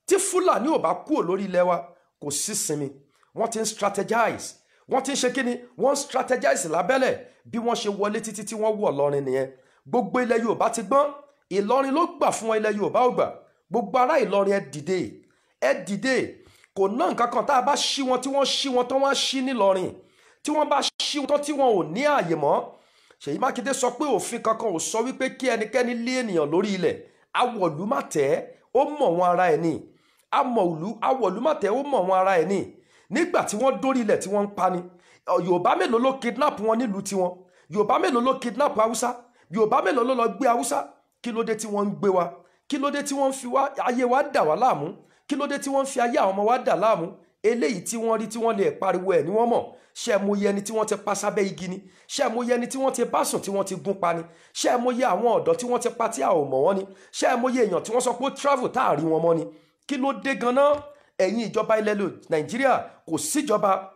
tí Fúlàní ò bá kúrò lórí ilẹ̀ wa, kò sí sinmi. Wọ́n ti ń strategize, wọ́n ti ń ṣe kíni, wọ́n strategize lábẹ́lẹ̀ bí wọ́n ṣe wọlé títí tí wọ́n wọ̀ Ìlọrin nìyẹn. Gbogbo ilẹ̀ Yorùbá ti gbọ́n, Ìlọrin ló gbà fún wọn, ilẹ̀ Yorùbá ò gbà. Gbogbo ará Ìlọrin ẹ dìde, ẹ dìde. Kò ná nǹkan kan tá a bá ṣí wọn, tí wọ́n ṣí wọn tán, wọ́n á ṣí nílọrin. Tí wọ́n bá ṣí wọn tán tí wọn ò ní ààyè mọ́. Ṣèyí Mákindé sọ pé òfin kankan ò sọ wípé kí ẹnikẹ́ni lé ènìyàn lórí ilẹ̀. Awọ̀lú má tẹ́, ó mọ̀ wọn ara ẹ̀ ní. Awọ̀lú má tẹ́, ó mọ̀ wọn ara ẹ̀ ní. Nígbà tí wọ́n dórí ilẹ̀ tí wọ́n ń pa ni. Yorùbá mélòó ló kidnap wọn nílùú tiwọn? Yorùbá mélòó ló kidnap Haúsá? Yorùbá mélòó ló lọ gbé Haúsá? Kí ló dé tí wọ́n ń gbé wa? Kí ló dé tí wọ́n ń fi ayé wa dà wá láàmú? Kí ló dé tí wọ́n ń fi ayé àwọn ọmọ wa dà láàmú? Eléyìí tí wọ́n rí tí wọ́n lè pariwo ẹ̀ ni wọ́n mọ̀. Ṣé mo yẹ ẹni tí wọ́n ti pa sábẹ́ igi ni? Ṣé mo yẹ ẹni tí wọ́n ti bá sùn tí wọ́n ti gún pa ni? Ṣé mo yẹ àwọn ọ̀dọ́ tí wọ́n ti pa tí a ò mọ̀ wọ́n ni? Ṣé mo yẹ èèyàn tí wọ́n sọ pé ó travel tá a rí wọn mọ́ ni? Kí ló dé ganan? Ẹ̀yin ìjọba ilẹ̀ Nàìjíríà, kò síjọba,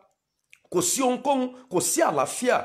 kò sí ohunkóhun, kò sí àlàáfíà.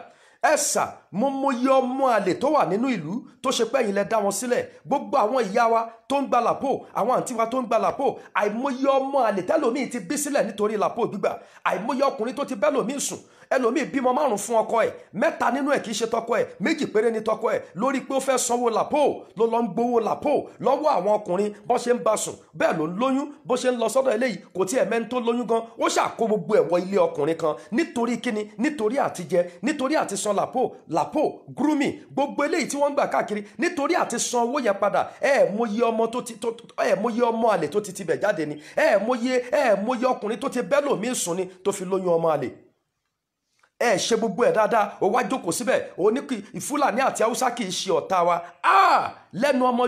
Ẹ̀sà, mo mọyì ọmọ àlè tó wà nínú ìlú tó ṣe pé ẹ̀yin lẹ dá wọn sílẹ̀. Gbogbo àwọn ìyá wa tó ń gba làpò, àwọn àǹtí wa tó ń gba làpò, àìmọyì ọmọ àlè tẹ́lòmíì ti bí sílẹ̀ nítorí làpò gbígbà. Àìmọyì ọkùnrin tó ti bẹ́lòmíì sùn. Ẹlòmíì bímọ 5 fún ọkọ ẹ̀, 3 nínú ẹ̀ kìí ṣe tọkọ ẹ̀, 2 péré ní tọkọ ẹ̀, lórí pé ó fẹ́ sanwó làpò ló lọ ń gbowó làpò lọ́wọ́ àwọn ọkùnrin bó ṣe ń bá sùn. Bẹ́ẹ̀ ló ń lóyún, bó ṣe ń lọ sọ́dọ̀ eléyìí kò tiẹ̀ mẹ́ni tó lóyún gan, ó ṣàkó gbogbo ẹ̀wọ̀ ilé ọkùnrin kan nítorí kíni, nítorí àtijẹ, nítorí àti san làpò grooming, gbogbo eléyìí tí wọ́n ń gbà káàkiri nítorí àti san owó yẹn padà. Mọyì ọmọ àlè tó ti tibẹ̀ jáde ni. Mọyì ọkùnrin tó ti bẹ́lòmíì sùn ni tó fi lóyún ọmọ àlè. Ṣe gbogbo ẹ̀ dáadáa, ó wá jókòó síbẹ̀, ó ní kí Fúlàní àti Haúsá kì í ṣe ọ̀tá wa. lẹ́nu ọmọ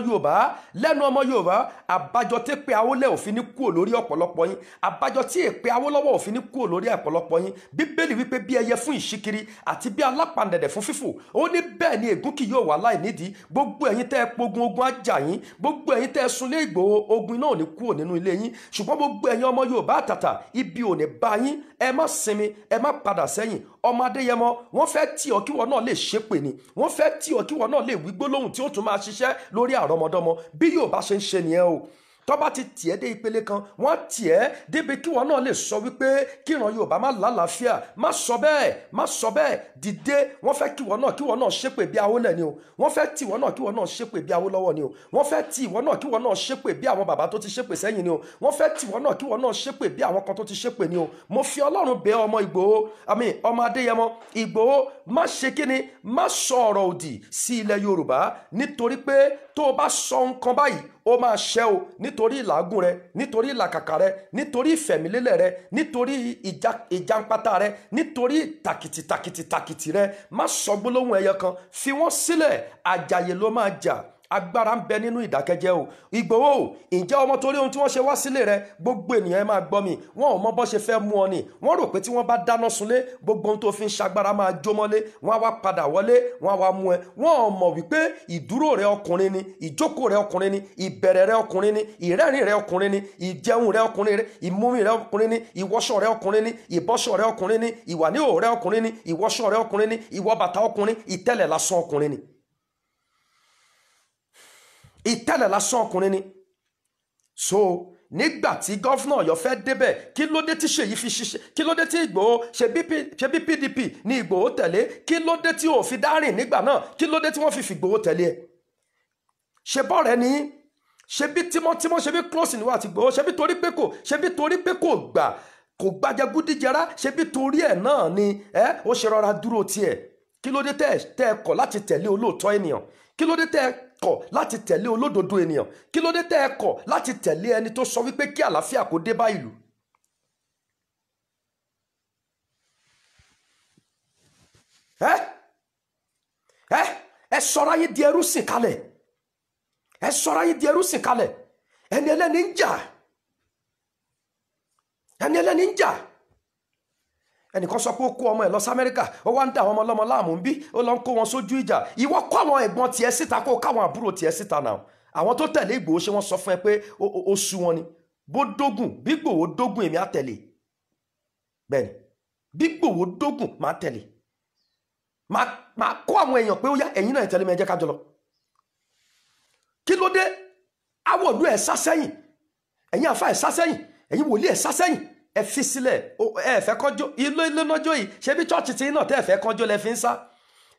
Yorùbá àbájọ tí èpè Awólẹ̀ òfin ní kúrò lórí ọ̀pọ̀lọpọ̀ yín, àbájọ tí èpè Awólọ́wọ̀ òfin ní kúrò lórí ọ̀pọ̀lọpọ̀ yín. Bíbélì wípé bí ẹyẹ fún ìṣíkiri àti bí alápàǹdẹ̀dẹ̀ fún fífò, ó ní bẹ́ẹ̀ ni ègún kì yóò wà láì nídìí. Gbogbo ẹ̀yin tẹ́ ẹ pogun ogun ajá yín, gbogbo ẹ̀yin tẹ́ ẹ sunlé Ìgbòho ogun náà ò ní kúrò nínú ilé yín. Ṣùgbọ́n gbogbo ẹ̀yin ọmọ Yorùbá àtàtà ibi ò ní bá yín, ẹ má sinmi, ẹ má padà sẹ́yìn. Ọmọ Adéyẹmọ wọ́n fẹ́ tì ọ́ kí wọ́n náà lè ṣépè ni, wọ́n fẹ́ tì ọ́ kí wọ́n náà lè wí gbólóhùn tí ó tún máa ṣiṣẹ́ lórí àrọ́mọdọ́mọ. Bí Yorùbá ṣe ń ṣe nìyẹn o. Tó bá ti tiẹ̀ dé ìpele kan, wọ́n tiẹ̀ débi kí wọ́n náà lè sọ wípé kíran Yorùbá má lálàáfíà. Má sọ bẹ́ẹ̀ dìde. Wọ́n fẹ́ kí wọ́n náà ṣépè bí Awólẹ̀ ni o. Wọ́n fẹ́ tì wọ́n náà kí wọ́n náà ṣépè bí Awólọ́wọ̀ ni o. Wọ́n fẹ́ tì wọ́n náà kí wọ́n náà ṣépè bí àwọn bàbá tó ti ṣépè sẹ́yìn ni o. Wọ́n fẹ́ tì wọ́n náà kí wọ́n náà ṣépè bí àwọn kan tó ti ṣépè ni o. Mo fi Ọlọ́run bẹ̀ ọmọ Ìgbòho, ọmọ Adéyẹmọ, Ìgbòho má ṣe kíni, má sọ ọ̀rọ̀ òdì sí ilẹ̀ Yorùbá, nítorí pé tó o bá sọ nǹkan báyìí ó máa ṣẹ o, nítorí ìlàgùn rẹ, nítorí ìlàkàkà rẹ, nítorí ìfẹ̀mílélẹ̀ rẹ, nítorí ìjàǹpátá rẹ, nítorí tàkìtì rẹ. Má sọ gbólóhùn ẹyọ kan, fi wọ́n sílẹ̀. Àjàyè ló máa jà, agbára ń bẹ nínú ìdákẹ́jẹ́ o. Ìgbòho, ǹjẹ́ ọmọ torí ohun tí wọ́n ṣe wá sílé rẹ? Gbogbo ènìyàn ẹ máa gbọ́ mi, wọn ò mọ bó ṣe fẹ́ mú ọ ni. Wọ́n rò pé tí wọ́n bá dáná sunlé, gbogbo ohun tó fi ń ṣagbára máa jó mọ́lé, wọ́n á wá padà wọlé, wọ́n á wá mú ẹ. Wọ́n ò mọ̀ wípé ìdúró rẹ ọkùnrin ni, ìjókòó rẹ ọkùnrin ni, ìbẹ̀rẹ̀ rẹ ọkùnrin ni, ìrẹ́rìn rẹ ọkùnrin ni, ìjẹun rẹ ọkùnrin ni, ìmúmi rẹ ọkùnrin ni, ìwọṣọ rẹ ọkùnrin ni, ìbọ́ṣọ rẹ ọkùnrin ni, ìwà níhò rẹ ọkùnrin ni, ìwọṣọ rẹ ọkùnrin ni, ìwọ bàtà ọkùnrin, ìtẹ́lẹ̀ lásán ọkùnrin ni. Ìtẹ́lẹ̀ lásán ọkùnrin ni. So nígbà tí gọ́fúnà Ọ̀yọ́ fẹ́ débẹ̀, kí ló dé tí Ṣèyí fi ṣiṣẹ́, kí ló dé tí Ìgbòho ṣe bí PDP ní Ìgbòho tẹ̀lé, kí ló dé tí ò fi dárìn nígbà náà, kí ló dé tí wọ́n fi Ìgbòho tẹ̀lé ẹ̀? Ṣe bọ́ọ̀rẹ́ ni, ṣe bí tímọ́tímọ́, ṣe bí close níwá àti Ìgbòho, ṣe bí torí pé kò gbàjẹgúdíjẹrá, ṣe bí torí ẹ̀ náà ni ó ṣe rọra dúró tiẹ̀. Kí ló dé tẹ́ ẹ kọ̀ láti tẹ̀lé olóòótọ́ ènìyàn? Kí ló dé tẹ́ ẹ kọ̀ láti tẹ̀lé olódodo ènìyàn? Kí ló dé tẹ́ ẹ kọ̀ láti tẹ̀lé ẹni tó sọ wípé kí àlàáfíà kó dé bá ìlú? Ẹ sọra yín di ẹrú sìn kalẹ̀. Ẹ sọra yín di ẹrú sìn kalẹ̀. Ẹni ẹlẹ́ni ń jà. Ẹni ẹlẹ́ni ń jà. Ẹnìkan sọ pé ó kó ọmọ ẹ̀ lọ sí Amẹ́ríkà, ó wá ń dá àwọn ọmọ ọlọ́mọ láàmú ń bí, ó lọ ń kó wọn sójú ìjà. Ìwọ kó àwọn ẹ̀gbọ́n tiẹ̀ síta, kó káwọn àbúrò tiẹ̀ síta náà. Àwọn tó tẹ̀lé Ìgbòho ṣé wọ́n sọ fún ẹ pé ó sú wọn ni? Bó dógùn, bí Ìgbòho dógùn èmi á tẹ̀lé. Bẹ́ẹ̀ni, bí Ìgbòho dógùn máa tẹ̀lé. Máa kó àwọn èèyàn pé ó yá ẹ̀yin náà tẹ̀lé mi, ẹ jẹ́ ká jọ lọ. Kí ló dé? Awọ̀lú ẹ̀ sá sẹ́yìn, ẹ̀yin àfa ẹ̀ sá sẹ́yìn, ẹ̀yin wòlíì ẹ̀ sá sẹ́yìn. Ẹ fi sílẹ̀, ẹ fẹ́ kọjọ́ ilé lọ́jọ́ yìí. Ṣé bí chọ́ọ̀chì tí náà tẹ́ ẹ fẹ́ kọjọ́ lẹ fi ń sá?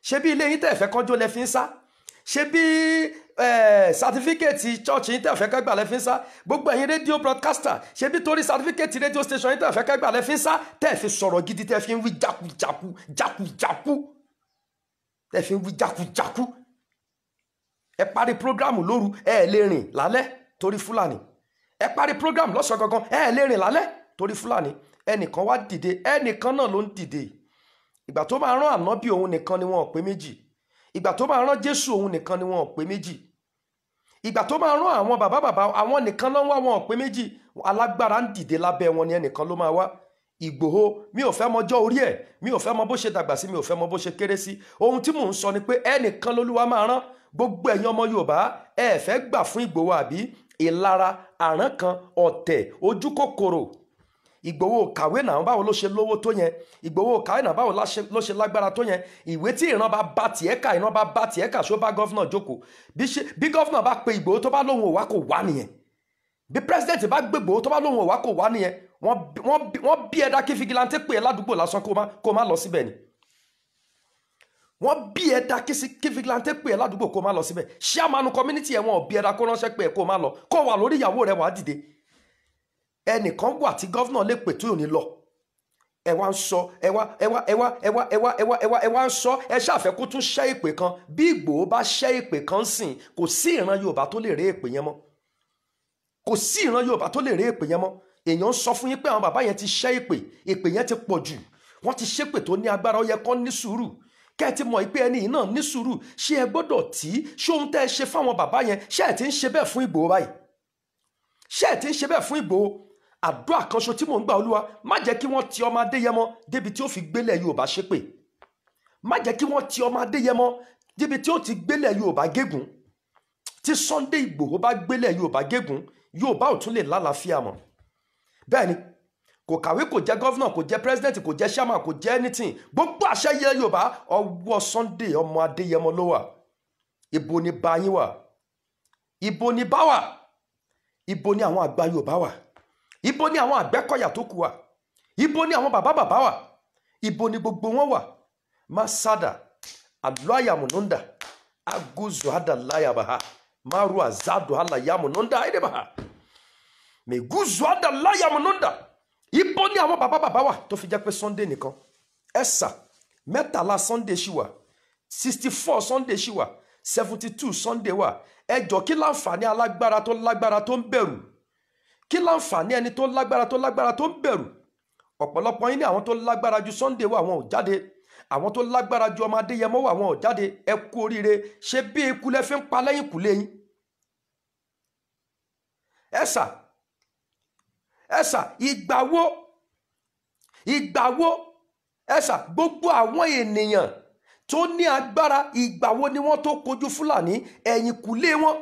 Ṣé bí ilé yín tẹ́ ẹ fẹ́ kọjọ́ lẹ fi ń sá? Ṣé bí sátífíkẹ́ẹ̀tì chọ́ọ̀chì yín tẹ́ ẹ fẹ́ kẹ́gbà lẹ fi ń sá? Gbogbo ẹ̀yin rédíò broadcaster, ṣé bí torí sátífíkẹ́ẹ̀tì rédíò station yín tẹ́ ẹ fẹ́ kẹ́gbà lẹ fi ń sá? Tẹ́ ẹ fi sọ̀rọ̀ gidi, tẹ́ ẹ fi ń wí jákujáku. Tẹ́ ẹ fi ń wí jákujáku. Ẹ parí prógráàmù lóru, ẹ lè rìn lálẹ́ torí Fúlàní. Ẹ parí prógráàmù lọ́sàn gangan, ẹ lè rìn lálẹ́ torí Fúlàní. Ẹnìkan wá dìde, ẹnìkan náà ló ń dìde. Ìgbà tó máa rán ànábì òun nìkan ni wọn ò pé méjì. Ìgbà tó máa rán Jésù òun nìkan ni wọn ò pé méjì. Ìgbà tó máa rán àwọn bàbá àwọn nìkan ló ń wá, wọn ò pé méjì. Alágbára ń dìde lábẹ́ wọn ni ẹnìkan ló máa wá. Ìgbòho, mi ò fẹ́ mọjọ́ orí ẹ̀, mi ò fẹ́ mọ bó ṣe dàgbà sí, mi ò fẹ́ mọ bó ṣe kéré sí. Ohun tí mò ń sọ ni pé ẹnìkan lolúwa máa rán. Gbogbo ẹ̀yin ọmọ Yorùbá, ẹ fẹ́ gbà fún Ìgbòho àbí? Ìlara, àrán kan, ọ̀tẹ̀, ojú kòkòrò. Ìgbòho kàwé náà, báwo ló ṣe lówó tó yẹn? Ìgbòho kàwé náà, báwo ló ṣe lágbára tó yẹn? Ìwé tí ìran bá tiẹ̀ kà, ìran bá tiẹ̀ kà, ṣó bá gọ́fúnà jókòó? Bí gọ́fúnà bá pe Ìgbòho tó bá lóhun òwá kò wá nìyẹn. Bí pírẹsidẹ̀ntì bá gbé Ìgbòho tó bá lóhun òwá kò wá nìyẹn. Wọ́n bí ẹ̀dá kí fìgìláńtì pè é ládùúgbò lásán kó má lọ síbẹ̀ ni. Wọ́n bí ẹ̀dá kí fìgìláńtì pè é ládùúgbò kó má lọ síbẹ̀. Ṣáàmánu community ẹ̀ wọ́n bí ẹ̀dá kó ránṣẹ́ pé ẹ̀ kó má lọ. Kó wà lórí ìyàwó rẹ̀ wá dìde. Ẹnìkan wà tí gọ́fúnà lè pè tó ní lọ. Ẹ wá ń sọ, ẹ wá ń sọ, ẹ ṣàfẹ́ kó tún ṣẹ́ ìpè kan. Bí Ìgbòho bá ṣẹ́ ìpè kan sìn, kò sí ìran Yorùbá tó lè rí ìpè yẹn mọ́. Kò sí ìran Yorùbá tó lè rí ìpè yẹn mọ́. Èèyàn sọ fún yín pé àwọn bàbá yẹn ti ṣẹ́ ìpè yẹn ti pọ̀ jù. Wọ́n ti ṣépè tó ní agbára, ó yẹ kán ní sùúrù. kẹ́ ẹ ti mọ̀ pé ẹni yìí náà ní sùúrù, ṣé ẹ gbọ́dọ̀ tí ṣé ohun tẹ́ ẹ ṣe fáwọn bàbá yẹn ṣé ẹ ti ń ṣe bẹ́ẹ̀ fún Ìgbòho báyìí, ṣé ẹ ti ń ṣe bẹ́ẹ̀ fún Ìgbòho? Àdúrà kan ṣo tí mò ń gbà, Olúwa má jẹ́ kí wọ́n ti ọmọ Adéyẹmọ débi tí ó fi gbélẹ̀ Yorùbá ṣépè, má jẹ́ kí wọ́n ti ọmọ Adéyẹmọ débi tí ó ti gbélẹ̀ Yorùbá gégùn. Tí Sunday Ìgbòho bá gbélẹ̀ Yorùbá gégùn, Yorùbá ò tún lè lálàáfíà mọ́. Bẹ́ẹ̀ ni, kò kàwé, kò jẹ́ gọ́vnà, kò jẹ́ president, kò jẹ́ chairman, kò jẹ́ anything. Gbogbo àṣẹ yẹ Yorùbá ọwọ́ Sunday ọmọ Adéyẹmọ ló wà. Ibo ni bá yín wà? Ibo ni bá wà? Ibo ni àwọn àgbà Yorùbá wà? Ibo ni àwọn Àgbẹ̀kọ̀yà tó kù wà? Ibo ni àwọn bàbá bàbá wà? Ibo ni gbogbo wọn wà? Masada aloyamununda aguzu adalayabaha maru azadu alayamununda edebaha meguzu adalayamununda. Ibo ni àwọn bàbá bàbá wà tó fi jẹ́ pé Sunday nìkan? Ẹ̀sà mẹ́tàlá Sunday ṣì wà, 64 Sunday ṣì wà, 72 Sunday wà. Ẹjọ́ kí láǹfààní alágbára tó ń bẹ̀rù? Kí láǹfààní ẹni tó lágbára tó ń bẹ̀rù? Ọ̀pọ̀lọpọ̀ yín ní àwọn tó lágbára ju Sunday wà wọn ò jáde, àwọn tó lágbára ju ọmọ Adéyẹmọ wà wọn ò jáde. Ẹ kú oríire, ṣé bí eku lẹ fi ń pa lẹ́yìn kùlé yín? Ẹ̀sà ìgbà wo ẹ̀sà gbogbo àwọn ènìyàn tó ní agbára, ìgbà wo ni wọ́n tó kojú Fúlàní? Ẹ̀yìn kùlé wọn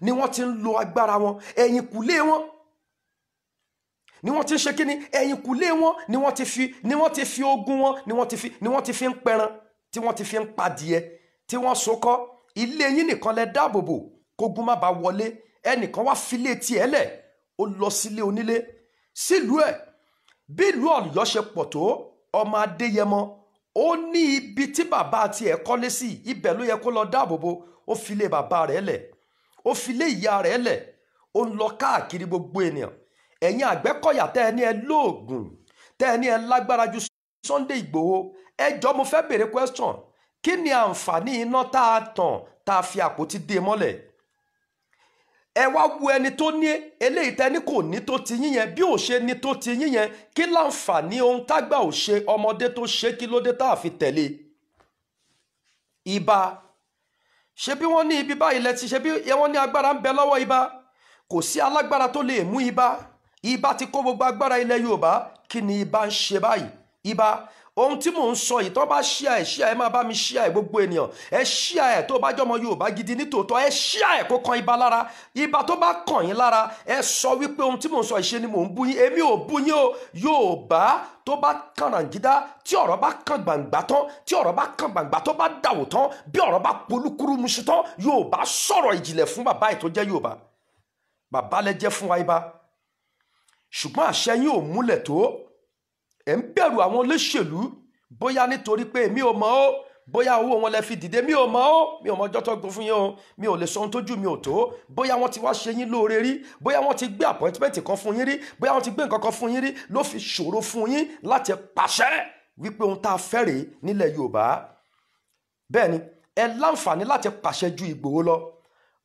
ni wọ́n ti ń lo agbára wọn, ẹ̀yìn kùlé wọn ni wọ́n ti ń ṣe kíni, ẹ̀yìn kùlé wọn ni wọ́n ti fi ogun wọn ni wọ́n ti fi ń pẹran, tí wọ́n ti fi ń padìẹ, tí wọ́n so kọ́. Ilé yín nìkan lẹ dáàbòbò kógun má bá wọlé, ẹnìkan wá filé tiẹ̀ lẹ̀, ó lọ sílé onílé, sílùú ẹ̀. Bí ìlú Ọ̀yọ́ ṣe pọ̀ tó, ọmọ Adéyẹmọ ó ní ibi tí bàbá tiẹ̀ kọ́lé sí, ibẹ̀ ló yẹ kó lọ dáàbòbò. Ó filé bàbá rẹ̀ lẹ̀, ó filé ìyá rẹ̀ lẹ̀, ó ń lọ káàkiri gbogbo ènìyàn. Ẹ̀yin Àgbẹ̀kọ̀yà tẹ́ ẹ ní ẹ lóògùn, tẹ́ ẹ ní ẹ lágbára ju Sunday Ìgbòho, ẹ jọ̀ọ́ mo fẹ́ béèrè question. Kí ni àǹfààní iná tá a tàn tá a fi àpótí dé mọ́lẹ̀? Ẹ wá wo ẹni tó ní eléyìí tẹ́ ní kò ní tó ti yín yẹn, bí ò ṣe ní tó ti yín yẹn, kí láǹfààní ohun tágbà ò ṣe ọmọdé tó ṣe, kí ló dé tá a fi tẹ̀lé? Ibà, ṣe bí wọ́n ní ibi báyìí lẹ ti ṣe bí wọ́n ní agbára ń bẹ lọ́wọ́ ibà? Kò sí alágbára tó lè mú ibà. Ibà ti kó gbogbo agbára ilẹ̀ Yorùbá. Kí ni ibà ń ṣe báyìí? Ibà, ohun tí mò ń sọ yìí tó bá ṣíà ẹ máa bá mi ṣíà ẹ gbogbo ènìyàn. Ẹ ṣíà ẹ tó bá jọmọ Yorùbá gidi ní tòótọ́, ẹ ṣíà ẹ kó kan ibà lára. Ibà tó bá kàn yín lára, ẹ sọ wípé ohun tí mò ń sọ ìṣe ni mò ń bú yín. Èmi ò bú yín o. Yorùbá tó bá kànràngídá, tí ọ̀rọ̀ bá kàn gbàǹgbà tán, tí ọ̀rọ̀ bá kàn gbàǹgbà tó bá dàwò tán, bí ọ̀rọ̀ bá polúkúrú muṣu tán, Yorùbá sọ̀rọ̀ ìjìnlẹ̀ fún bàbá ẹ̀ tó jẹ́ Yorùbá. Bàbá lẹ jẹ́ fún wa ibà. Ṣùgbọ́n àṣẹ yín ò múlẹ̀ tó. Ẹ ń bẹ̀rù àwọn olóṣèlú, bóyá nítorí pé mi ò mọ̀ ó, bóyá owó wọn lẹ fi dìde, mi ò mọ̀ ó, mi ò mọ̀ ọjọ́ tó gbọ́ fún yín o, mi ò lè sọ ohun tójú mi ò tó. Bóyá wọ́n ti wá ṣe yín lóore rí, bóyá wọ́n ti gbé appointment kan fún yín rí, bóyá wọ́n ti gbé nǹkan kan fún yín rí, ló fi ṣòro fún yín láti pàṣẹ wípé ohun tá a fẹ́ rèé nílẹ̀ Yorùbá. Bẹ́ẹ̀ ni, ẹ láǹfààní láti pàṣẹ ju Ìgbòho lọ.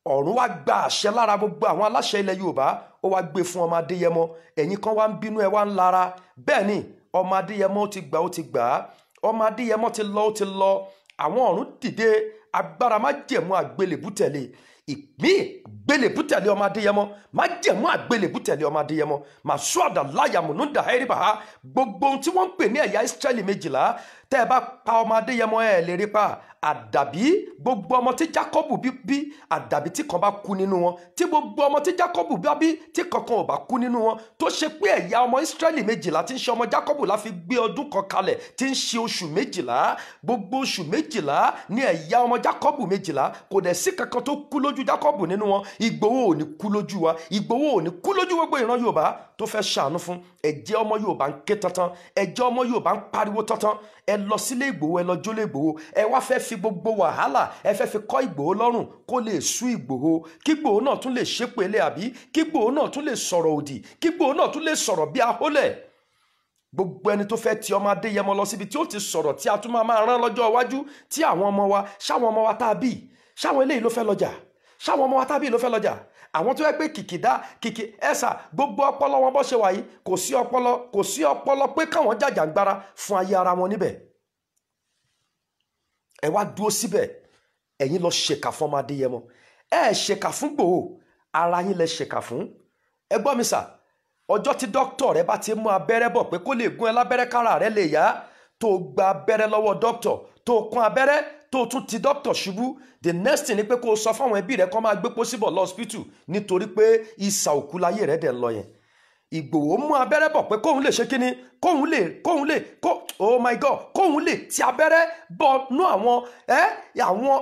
Ọ̀run wá gba àṣẹ lára gbogbo àwọn aláṣẹ ilẹ̀ Yorùbá, ó wá gbé fún ọmọ Adéyẹmọ. Ẹ̀yin kan wá ń bínú, ẹ wá ń lara. Bẹ́ẹ̀ ni, ọmọ Adéyẹmọ ó ti gbà á. Ọmọ Adéyẹmọ ti lọ. Àwọn ọ̀run dìde, agbára má jẹ̀mú àgbélébú tẹ̀lé. Ìpín àgbélébú tẹ̀lé ọmọ Adéyẹmọ, má jẹ̀mú àgbélébú tẹ̀lé ọmọ Adéyẹmọ. Màsúàdà láyàmùnúndà ẹ̀rìbà. Gbogbo ohun tí wọ́n ń pè ní ẹ̀yà Ísírẹ́lì 12, tẹ́ ẹ bá pa ọmọ Adéyẹmọ ẹ̀ lè rí pa. Àdàbí gbogbo ọmọ tí Jákọ́bù bí, àdàbí tí kan bá kú nínú wọn, tí gbogbo ọmọ tí Jákọ́bù bí tí kankan ò bá kú nínú wọn, tó ṣe pé ẹ̀yà ọmọ Ísírẹ́lì 12 tí ń ṣe ọmọ Jákọ́bù la fi gbé ọdún kan kalẹ̀, tí ń ṣe oṣù 12. Gbogbo oṣù 12 ní ẹ̀yà ọmọ Jákọ́bù 12, kò dẹ̀ sí kankan tó kú lójú Jákọ́bù nínú wọn. Ìgbòho ò ní kú lójú wa, Ìgbòho ò ní kú lójú gbogbo ìran Yorùbá tó fẹ́ ṣàánú fún. Ẹ̀jẹ̀ ọmọ Yorùbá ń ké tantan, ẹ̀jẹ̀ ọmọ Yorùbá ń pariwo tantan. Ẹ lọ sílé Ìgbòho, ẹ lọ jólé Ìgbòho, ẹ wá fẹ́ fi gbogbo wàhálà ẹ fẹ́ fi kọ́ Ìgbòho lọ́rùn kó lè sú Ìgbòho, kí Ìgbòho náà tún lè ṣépèlé, àbí kí Ìgbòho náà tún lè sọ̀rọ̀ òdì, kí Ìgbòho náà tún lè sọ̀rọ̀ bí ahólẹ̀. Gbogbo ẹni tó fẹ́ ti ọmọ Adéyẹmọ lọ síbi tí ó ti sọ̀rọ̀ tí a tún máa rán lọ́jọ́ iwájú, tí àwọn ọmọ wa, ṣáwọn ọmọ wa tá a bí, ṣáwọn eléyìí ló fẹ́ lọ́jà, ṣáwọn ọmọ wa tá a bí ló fẹ́ lọ́jà. Àwọn tó yẹ pé kìkì ẹ̀sà gbogbo ọpọlọ wọn bọ́ ṣe wà yìí, kò sí ọpọlọ pé káwọn jàjàǹgbara fún ayé ara wọn níbẹ̀. ẹ wá dúró síbẹ̀ ẹ̀yin lọ ṣèkà fún ọmọ Adéyẹmọ, ẹ ṣèkà fún Ìgbòho, ara yín lẹ ṣèkà fún. ẹ gbọ́ mi sà, ọjọ́ tí dókítà rẹ bá ti mú abẹ́rẹ́ bọ̀ pé kó lè gún ẹ lábẹ́rẹ́ kára rẹ lè yá, tó gba abẹ́rẹ́ lọ́wọ́ dókítà, tó kún abẹ́rẹ́, tó tún ti dókítà ṣubú, the next thing ni pé kó o sọ fáwọn ẹbí rẹ kó máa gbé pósí bọ̀ lọ hospital nítorí pé ìsà òkú láyé rẹ dẹ̀ ń lọ yẹn. Ìgbòho mú abẹ́rẹ́ bọ̀ pé kóun lè ṣe kíni, oh my God, kóun lè ti abẹ́rẹ́ bọ̀ nú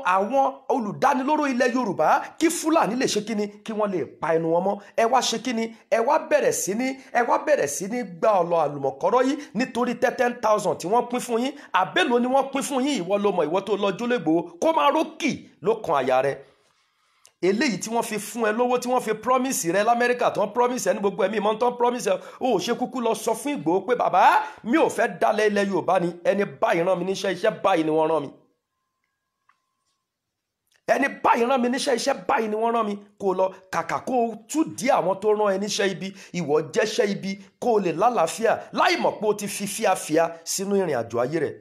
àwọn olùdánilóró ilẹ̀ Yorùbá kí Fúlàní lè ṣe kíni, kí wọ́n lè pa ẹnu wọn mọ́. ẹ wá ṣe kíni, ẹ wá bẹ̀rẹ̀ sí ní gba ọ̀lọ́ àlùmọ̀kọ́rọ́ yìí nítorí 10,000 tí wọ́n pín fún yín. àbẹ́lò ni wọ́n pín fún yín, ìwọ ló mọ̀, ìwọ tó lọ jólè Ìgbòho kó máa rókì ló kan àyà rẹ. Eléyìí tí wọ́n fi fún ẹ lówó, tí wọ́n fi promise rẹ l'Amẹ́ríkà, tí wọ́n promise ẹ ní gbogbo ẹ̀mí ìmọ̀ tó ń promise ẹ, ó ṣe kúkú lọ sọ fún Ìgbòho pé bàbá mi ò fẹ́ dalẹ̀ ilẹ̀ Yorùbá ni, ẹni báyìí rán mi níṣẹ́, iṣẹ́ báyìí ni wọ́n rán mi. ẹni báyìí rán mi níṣẹ́, iṣẹ́ báyìí ni wọ́n rán mi. kó lọ kàkà kó o tún dí àwọn tó rán ẹ níṣẹ́ ibi, ìwọ jẹ́ṣẹ́ ibi kó o lè lálàáfíà láì mọ̀ pé o ti fi fíafíà sínú ìrìn àjò ayé rẹ̀.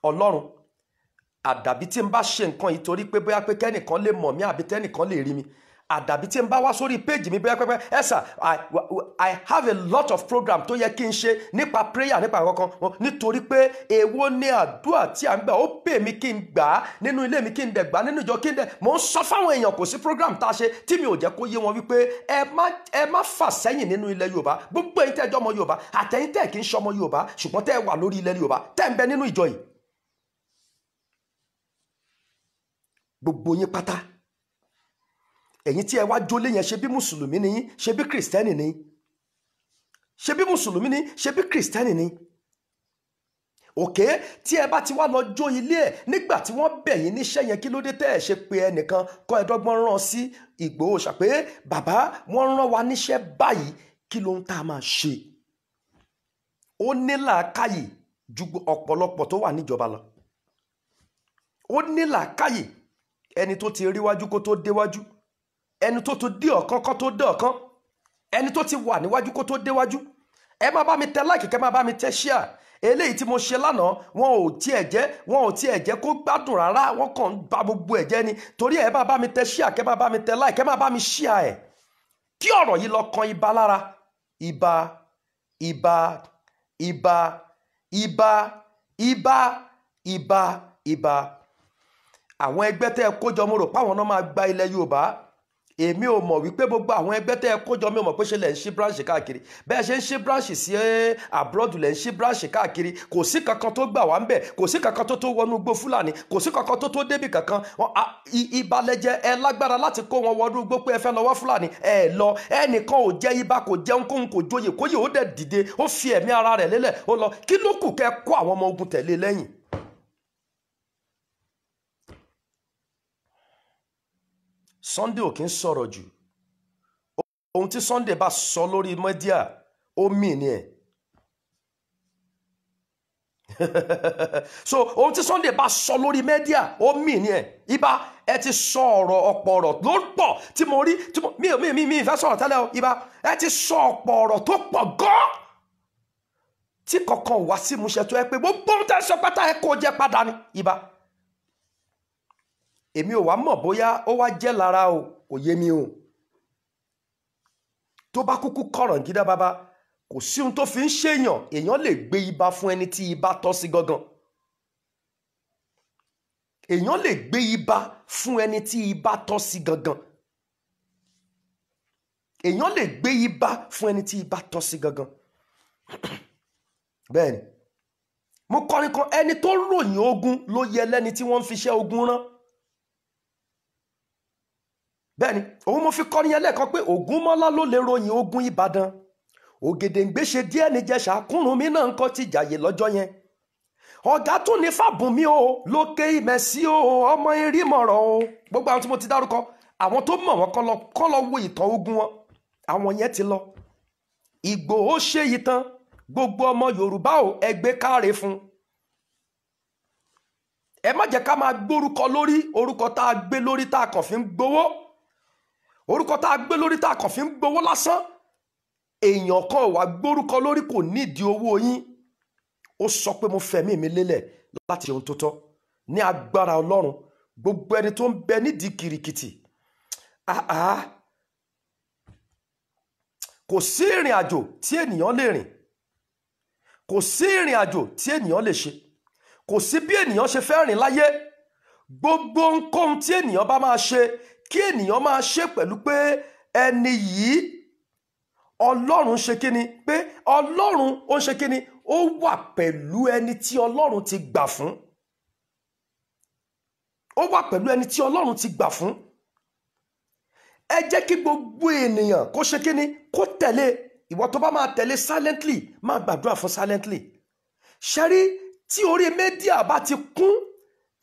Ọlọ́run, àdàbí tí n bá ṣe nǹkan yìí torí pé bóyá pé kẹ́nìkan lè mọ̀ mí àbí tẹ́nìkan lè rí mi, àdàbí tí n bá wá sórí péjì mi bóyá pẹ́pẹ́ ẹ̀sà I have a lot of program tó yẹ kí n ṣe nípa prayer nípa kankan, nítorí pé èwo ni àdúrà tí à ń gbà, ó pè mí kí n gbà á nínú ilé mi, kí n dẹ̀ gbà á nínú ìjọ, kí n dẹ̀ mò ń sọ fáwọn èèyàn kò sí program tá a ṣe tí mi ò jẹ́ kó yé wọn wípé ẹ má fà sẹ́yìn nínú ilẹ̀ Yorùbá. gbogbo ẹ̀yin tẹ́ jẹ́ ọmọ Yorùbá àtẹ̀yin tẹ́ kì í ṣe ọmọ Yorùbá ṣùgbọ́n tẹ́ wà lórí ilẹ̀ Yorùbá tẹ́ ń bẹ nínú ìjọ yìí, gbogbo yín pátá, ẹ̀yin tí ẹ wá jólé yẹn, ṣe bí mùsùlùmí ni yín, ṣe bí kìrìsìtẹ́nì ni, ṣe bí mùsùlùmí ni, ṣe bí kìrìsìtẹ́nì ni. òkè tí ẹ bá ti wá lọ jó ilé ẹ̀ nígbà tí wọ́n bẹ̀ yín níṣẹ́ yẹn, kí ló dé tẹ́ ẹ ṣe pé ẹnìkan kọ́ ẹ̀dọ́gbọ́n rán sí Ìgbòho ṣàpé bàbá wọ́n rán wa níṣẹ́ báyìí, kí ló ń tá a máa ṣe? ó ní làákàyè ju ọ̀pọ̀lọpọ̀ tó wà níjọba lọ. ó ní làákàyè, ẹni tó ti ríwájú kó tó déwájú, ẹni tó dé ọ̀kan kó tó dé ọ̀kan, ẹni tó ti wà níwájú kó tó déwájú. ẹ má bá mi tẹ láìkì, kẹ́ má bá mi tẹ ṣíà. eléyìí tí mo ṣe lánàá wọn ò tiẹ̀ jẹ́ kó gbádùn rárá, wọ́n kàn ń ba gbogbo ẹ̀ jẹ́ ni. torí ẹ má bá mi tẹ ṣíà, kẹ́ má bá mi tẹ láìkì, kẹ́ má bá mi ṣíà ẹ̀ kí ọ̀rọ̀ yìí lọ kan ibà lára. ibà àwọn ẹgbẹ́ tẹ́ ẹ kójọ, mo rò páwọn náà máa gba ilẹ̀ Yorùbá. èmi ò mọ̀ wípé gbogbo àwọn ẹgbẹ́ tẹ́ ẹ kójọ, mi ò mọ̀ pé ṣe lẹ̀ ń ṣí branch káàkiri, bẹ́ẹ̀ ṣe ń ṣí branch sí abroad lẹ̀ ń ṣí branch káàkiri. kò sí kankan tó gbà wá ń bẹ̀, kò sí kankan tó wọnú igbó Fúlàní, kò sí kankan tó débì kankan. ìbàlẹ̀jẹ̀ ẹ lágbára láti kó wọn wọnú igbó pé ẹ fẹ́ lọ wá Fúlàní, ẹ lọ. ẹnìkan ò jẹ́ ibà, kò jẹun kóhun, kò joyè kóyè, ó dẹ̀ dìde, ó fi ẹ̀mí ara rẹ̀ lélẹ̀, ó lọ. kí ló kù kẹ́ kó àwọn ọmọ ogun tẹ̀lé lẹ́yìn? Sunday ò kí ń sọ̀rọ̀ jù, ohun tí Sunday bá sọ lórí mẹ́díà ó mì ní ẹ̀. so ohun tí Sunday bá sọ lórí mẹ́díà ó mì ní ẹ̀. ibà ẹ ti sọ ọ̀pọ̀ ọ̀rọ̀ ló pọ̀ tí mo rí, mi ìfẹ́ sọ̀rọ̀ tẹ́lẹ̀ o. ibà ẹ ti sọ ọ̀pọ̀ ọ̀rọ̀ tó pọ̀ gan tí kankan wá sí ìmúṣẹ, tó yẹ pé gbogbo ohun tẹ́ sọ pátá ẹ kó jẹ́ padà ní. ibà èmi ò wá mọ̀ bóyá ó wá jẹ́ lára o, kò yé mi o. tó bá kúkú kọ̀rọ̀ gídá bàbá, kò sí ohun tó fi ń ṣèyàn, èèyàn lè gbé ibà fún ẹni tí ibà tọ́ sí gangan. èèyàn lè gbé ibà fún ẹni tí ibà tọ́ sí gangan. èèyàn lè gbé ibà fún ẹni tí ibà tọ́ sí gangan. bẹ́ẹ̀ni mo kọrin kan, ẹni tó ròyìn ogun ló yẹ lẹ́ni tí wọ́n ń fiṣẹ́ ogun rán. bẹ́ẹ̀ni òun mo fi kọrin yẹn lẹ́ẹ̀kan pé Ògúnmọ́lá ló lè ròyìn ogun Ìbàdàn. Ògèdèǹgbé ṣe díẹ̀ níjẹ̀ṣà, Kúrúnmí náà ń kọ́ ti jàyè lọ́jọ́ yẹn. ọ̀gá tún ní Fábùnmí o, lókè Ìmẹ̀sí o, ọmọ Erímọ̀rọ̀ o. gbogbo àwọn tí mo ti dárúkọ, àwọn tó mọ̀ wọ́n kọ́ lọ wo ìtàn ogun wọn, àwọn yẹn ti lọ. Ìgbòho ṣe ìtàn, gbogbo ọmọ Yorùbá o, ẹgbẹ́ káre fún. ẹ má jẹ́ ká máa gbórúkọ lórí, orúkọ tá a gbé lórí tá a kàn fi ń gbowó, orúkọ tá a gbé lórí tá a kàn fi ń gbowó lásán. èèyàn kan wà gbórúkọ lórí, kò nídìí owó yín. ó sọ pé mo fẹ̀mí mi lélẹ̀ láti ṣe ohun tó tọ́ ní agbára Ọlọ́run. Gbogbo ẹni tó ń bẹ nídìí kìrìkìtì, kò sí ìrìn àjò tí ènìyàn lè rìn, kò sí ìrìn àjò tí ènìyàn lè ṣe, kò sí bí ènìyàn ṣe fẹ́ rìn láyé. Gbogbo ohunkóhun tí ènìyàn bá máa ṣe, kí ènìyàn máa ṣe pẹ̀lú pé ẹni yìí Ọlọ́run ṣe kíni, pé Ọlọ́run ó ṣe kíni, ó wà pẹ̀lú ẹni tí Ọlọ́run ti gbà fún. Ó wà pẹ̀lú ẹni tí Ọlọ́run ti gbà fún. Ẹ jẹ́ kí gbogbo ènìyàn kó ṣe kíni, kó tẹ̀lé. Ìwọ tó bá máa tẹ̀lé silently, máa gbàdúrà fún silently. Ṣẹ́rí tí orí mẹ́díà bá ti kún,